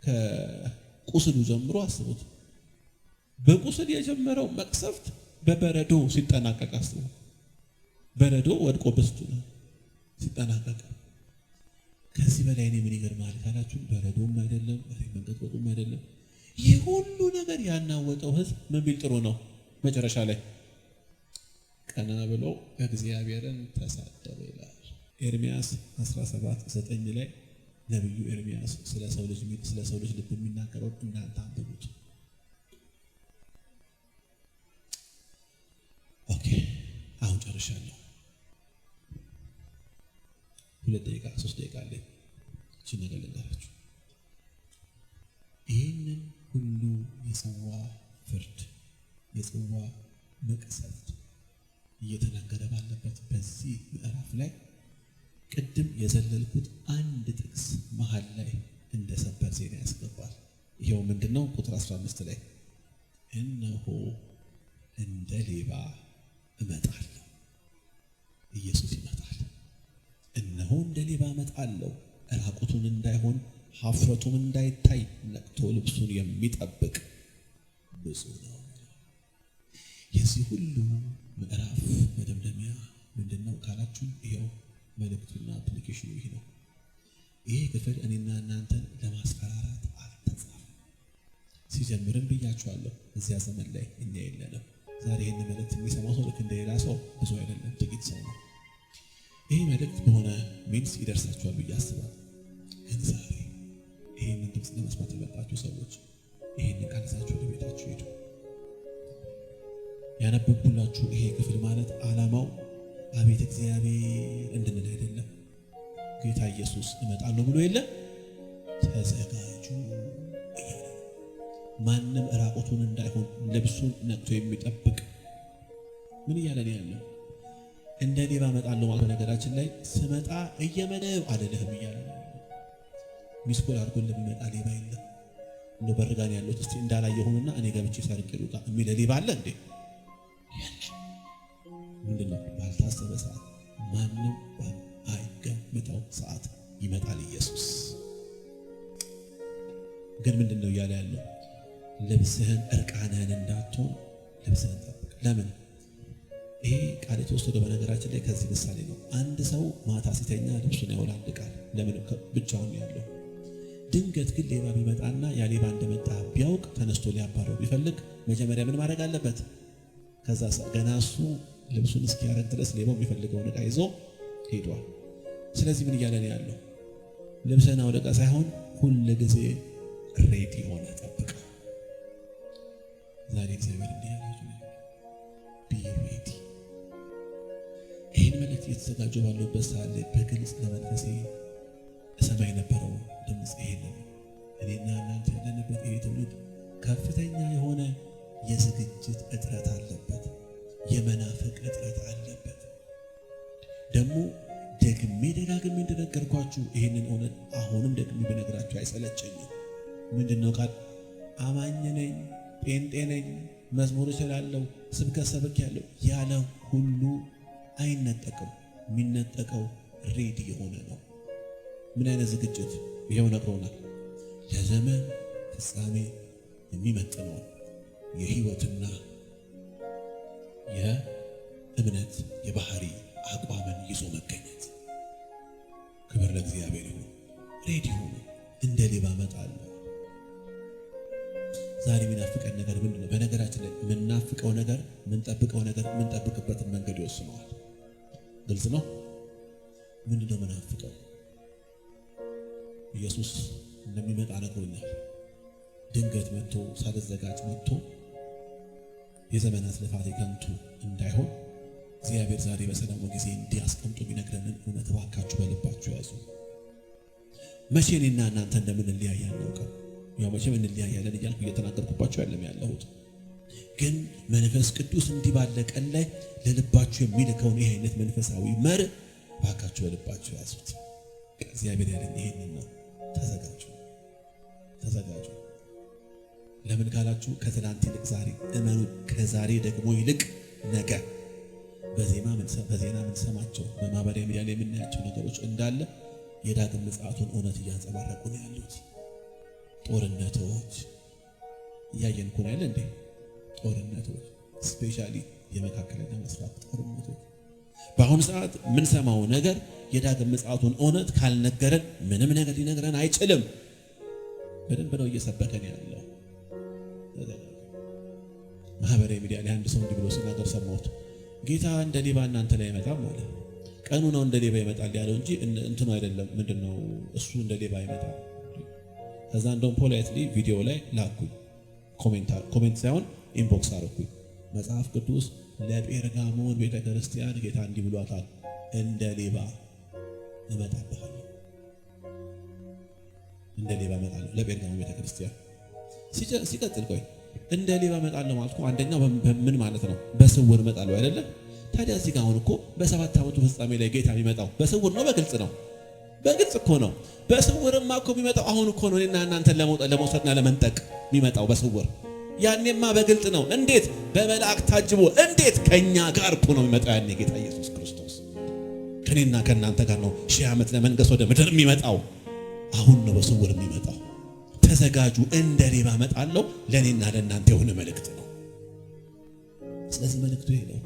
[SPEAKER 2] ከቁስሉ ጀምሮ አስቡት። በቁስል የጀመረው መቅሰፍት በበረዶ ሲጠናቀቅ አስቡት። በረዶ ወድቆ በስቱ ሲጠናቀቅ ከዚህ በላይ እኔ ምን ይገርማል ካላችሁ በረዶም አይደለም መንቀጥቀጡም አይደለም። ይህ ሁሉ ነገር ያናወጠው ህዝብ ምን ቢል ጥሩ ነው? መጨረሻ ላይ ቀና ብሎ እግዚአብሔርን ተሳደበ ይላል። ኤርሚያስ 17:9 ላይ ነብዩ ኤርሚያስ ስለ ሰው ልጅ ልብ የሚናገረው እናንተ አንብቡት። ኦኬ አሁን ጨርሻለሁ። 2 ደቂቃ 3 ደቂቃ አለ። እቺ ነገር ልንገራችሁ። ይህንን ሁሉ የሰዋ ፍርድ የጽዋ መቅሰፍት እየተናገረ ባለበት በዚህ ምዕራፍ ላይ ቅድም የዘለልኩት አንድ ጥቅስ መሃል ላይ እንደ ሰበር ዜና ያስገባል። ይሄው ምንድነው? ቁጥር 15 ላይ እነሆ እንደ ሌባ እመጣለሁ። ኢየሱስ ይመጣል። እነሆ እንደ ሌባ እመጣለሁ፣ ራቁቱን እንዳይሆን ሀፍረቱም እንዳይታይ ነቅቶ ልብሱን የሚጠብቅ ብፁዕ ነው። የዚህ ሁሉ ምዕራፍ መደምደሚያ ምንድነው ካላችሁ ይሄው መልእክቱና አፕሊኬሽኑ ይሄ ነው። ይሄ ክፍል እኔና እናንተን ለማስፈራራት አልተጻፈም። ሲጀምርም ብያችኋለሁ፣ እዚያ ዘመን ላይ እኛ የለንም። ዛሬ ይህን መልእክት የሚሰማው ሰው ልክ እንደሌላ ሰው ብዙ አይደለም፣ ጥቂት ሰው ነው። ይህ መልእክት በሆነ ሚንስ ይደርሳችኋል ብዬ አስባለሁ። ግን ዛሬ ይህንን ድምፅ ለመስማት የመጣችሁ ሰዎች ይህንን ቃል ይዛችሁ ወደ ቤታችሁ ሄዱ። ያነበብኩላችሁ ይሄ ክፍል ማለት ዓላማው አቤት እግዚአብሔር እንድንል አይደለም። ጌታ ኢየሱስ እመጣለሁ ብሎ የለ ተዘጋጁ እያለ ማንም ራቁቱን እንዳይሆን ልብሱን ነቅቶ የሚጠብቅ ምን እያለ ነው ያለው? እንደ ሌባ እመጣለሁ ማለት ነገራችን ላይ ስመጣ እየመነው አይደለም እያለ ነው። ሚስኮል አድርጎ ለሚመጣ ሌባ የለም። እንደ በርጋን ያለው እስቲ እንዳላየሁንና እኔ ገብቼ ሰርቄ ልውጣ የሚል ሌባ አለ እንዴ? ምንድነው? ባልታሰበ ሰዓት ማንም አይገምተው ሰዓት ይመጣል ኢየሱስ። ግን ምንድነው እያለ ያለው? ልብስህን እርቃንህን እንዳትሆን ልብስህን ጠብቅ። ለምን? ይሄ ቃል የተወሰደው በነገራችን ላይ ከዚህ ምሳሌ ነው። አንድ ሰው ማታ ሲተኛ ልብሱን ያወላልቃል። ለምን? ብቻውን ያለው። ድንገት ግን ሌባ ቢመጣና ያ ሌባ እንደመጣ ቢያውቅ ተነስቶ ሊያባረው ቢፈልግ መጀመሪያ ምን ማድረግ አለበት? ከዛ ገና እሱ ልብሱን እስኪያረግ ድረስ ሌባው የሚፈልገውን ዕቃ ይዞ ሄዷል። ስለዚህ ምን እያለ ነው ያለው? ልብስህን አውልቀ ሳይሆን ሁል ጊዜ ሬዲ ሆነ ጠብቅ። ዛሬ እግዚአብሔር እንዲህ ያላችሁ ቢ ሬዲ። ይህን መልእክት እየተዘጋጀው ባለበት ሰዓት ላይ በግልጽ ለመንፈሴ እሰማ የነበረው ድምፅ ይሄንን እኔና እናንተ ያለንበት ይሄ ትውልድ ከፍተኛ የሆነ የዝግጅት እጥረት አለበት፣ የመናፈቅ እጥረት አለበት። ደግሞ ደግሜ ደጋግሜ እንደነገርኳችሁ ይህንን እውነት አሁንም ደግሜ በነገራችሁ አይሰለቸኝም። ምንድነው ቃል አማኝ ነኝ፣ ጴንጤ ነኝ፣ መዝሙር እችላለሁ፣ ስብከት ሰብክ ያለ ሁሉ አይነጠቅም። የሚነጠቀው ሬዲ የሆነ ነው። ምን አይነት ዝግጅት? ይሄው ነግሮናል። ለዘመን ፍጻሜ የሚመጥነው የህይወትና የእምነት የባህሪ አቋምን ይዞ መገኘት። ክብር ለእግዚአብሔር ይሁን። ሬዲ ሆኖ እንደ ሌባ እመጣለሁ። ዛሬ የሚናፍቀን ነገር ምንድነው? በነገራችን ላይ የምናፍቀው ነገር የምንጠብቀው ነገር የምንጠብቅበትን መንገድ ይወስነዋል። ግልጽ ነው። ምንድነው የምናፍቀው? ኢየሱስ እንደሚመጣ ነግሮኛል። ድንገት መጥቶ ሳልዘጋጅ መጥቶ የዘመናት ልፋቴ ከንቱ እንዳይሆን እግዚአብሔር ዛሬ በሰላሙ ጊዜ እንዲያስቀምጡ ቢነግረንን እውነት እባካችሁ በልባችሁ ያዙ። መቼ እኔና እናንተ እንደምንለያይ አናውቅም። ያው መቼም እንለያያለን እያልኩ እየተናገርኩባችሁ ያለሁት ግን መንፈስ ቅዱስ እንዲህ ባለ ቀን ላይ ለልባችሁ የሚልከውን ይህ አይነት መንፈሳዊ መር እባካችሁ በልባችሁ ያዙት። እግዚአብሔር ያለን ይሄንን ነው። ተዘጋጁ። ለምን ካላችሁ ከትናንት ይልቅ ዛሬ እመኑ። ከዛሬ ደግሞ ይልቅ ነገ በዜና የምንሰማቸው በማህበራዊ ሚዲያ ላይ የምናያቸው ነገሮች እንዳለ የዳግም ምጽአቱን እውነት እያንጸባረቁ ነው ያሉት። ጦርነቶች እያየን እኮ ነው ያለ እንዴ? ጦርነቶች ስፔሻሊ የመካከለኛ ምስራቅ ጦርነቶች። በአሁኑ ሰዓት የምንሰማው ነገር የዳግም ምጽአቱን እውነት ካልነገረን ምንም ነገር ሊነግረን አይችልም። በደንብ ነው እየሰበከን ያለው። ማህበራዊ ሚዲያ ላይ አንድ ሰው እንዲህ ብሎ ሲናገር ሰማሁት። ጌታ እንደ ሌባ እናንተ ላይ አይመጣም ማለት ቀኑ ነው እንደ ሌባ ይመጣል ያለው እንጂ እንትኑ አይደለም። ምንድነው እሱ እንደ ሌባ አይመጣም። ከዛ እንደውም ፖላይትሊ ቪዲዮ ላይ ላኩኝ፣ ኮሜንት ሳይሆን ኢንቦክስ አረኩኝ። መጽሐፍ ቅዱስ ለጴርጋሞን ቤተክርስቲያን ጌታ እንዲህ ብሏታል፣ እንደ ሌባ እመጣብሃለሁ፣ እንደ ሌባ እመጣለሁ ለጴርጋሞን ቤተክርስቲያን። ሲቀጥል ቆይ እንደ ሌባ እመጣለሁ ማለት እኮ አንደኛው ምን ማለት ነው? በስውር እመጣለሁ አይደለ? ታዲያ እዚህ ጋር አሁን እኮ በ7 ዓመቱ ፍጻሜ ላይ ጌታ የሚመጣው በስውር ነው በግልጽ ነው? በግልጽ እኮ ነው። በስውርማ እኮ የሚመጣው አሁን እኮ ነው እኔና እናንተን ለመውሰድና ለመንጠቅ የሚመጣው በስውር። ያኔማ በግልጽ ነው። እንዴት? በመላእክት ታጅቦ እንዴት? ከኛ ጋር እኮ ነው የሚመጣው ያኔ ጌታ ኢየሱስ ክርስቶስ ከኔና ከእናንተ ጋር ነው 1000 ዓመት ለመንገስ ወደ ምድር የሚመጣው። አሁን ነው በስውር የሚመጣው። ተዘጋጁ፣ እንደ ሌባ እመጣለሁ ለኔና ለእናንተ የሆነ መልእክት ነው። ስለዚህ መልእክቱ ይሄ ነው።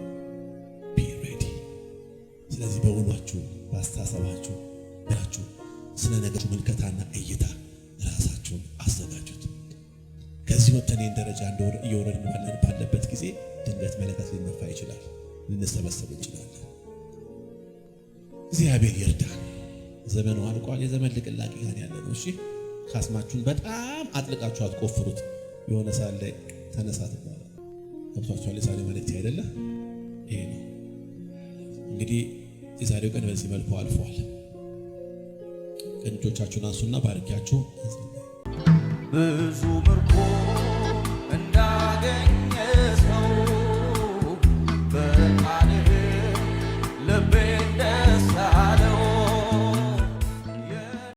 [SPEAKER 2] ቢ ሬዲ። ስለዚህ በውሏችሁ በአስተሳሰባችሁ ብላችሁ ስለ ነገሩ ምልከታና እይታ ራሳችሁን አዘጋጁት። ከዚህ ወጥተን ደረጃ እየወረድን ባለበት ጊዜ ድንገት መለከት ሊነፋ ይችላል፣ ልንሰበሰብ እንችላለን። እግዚአብሔር ይርዳን። ዘመኑ አልቋል። የዘመን ልቅላቄ ጋር ያለ ነው። እሺ ካስማችሁን በጣም አጥልቃችሁ አትቆፍሩት። የሆነ ሳለ ተነሳት ማለት ገብቷችኋል? የዛሬ መልእክት አይደለ? ይሄ ነው እንግዲህ የዛሬው ቀን በዚህ መልኩ አልፏል። ቀንጆቻችሁን አንሱና ባርኪያችሁ
[SPEAKER 1] ብዙ ምርኮ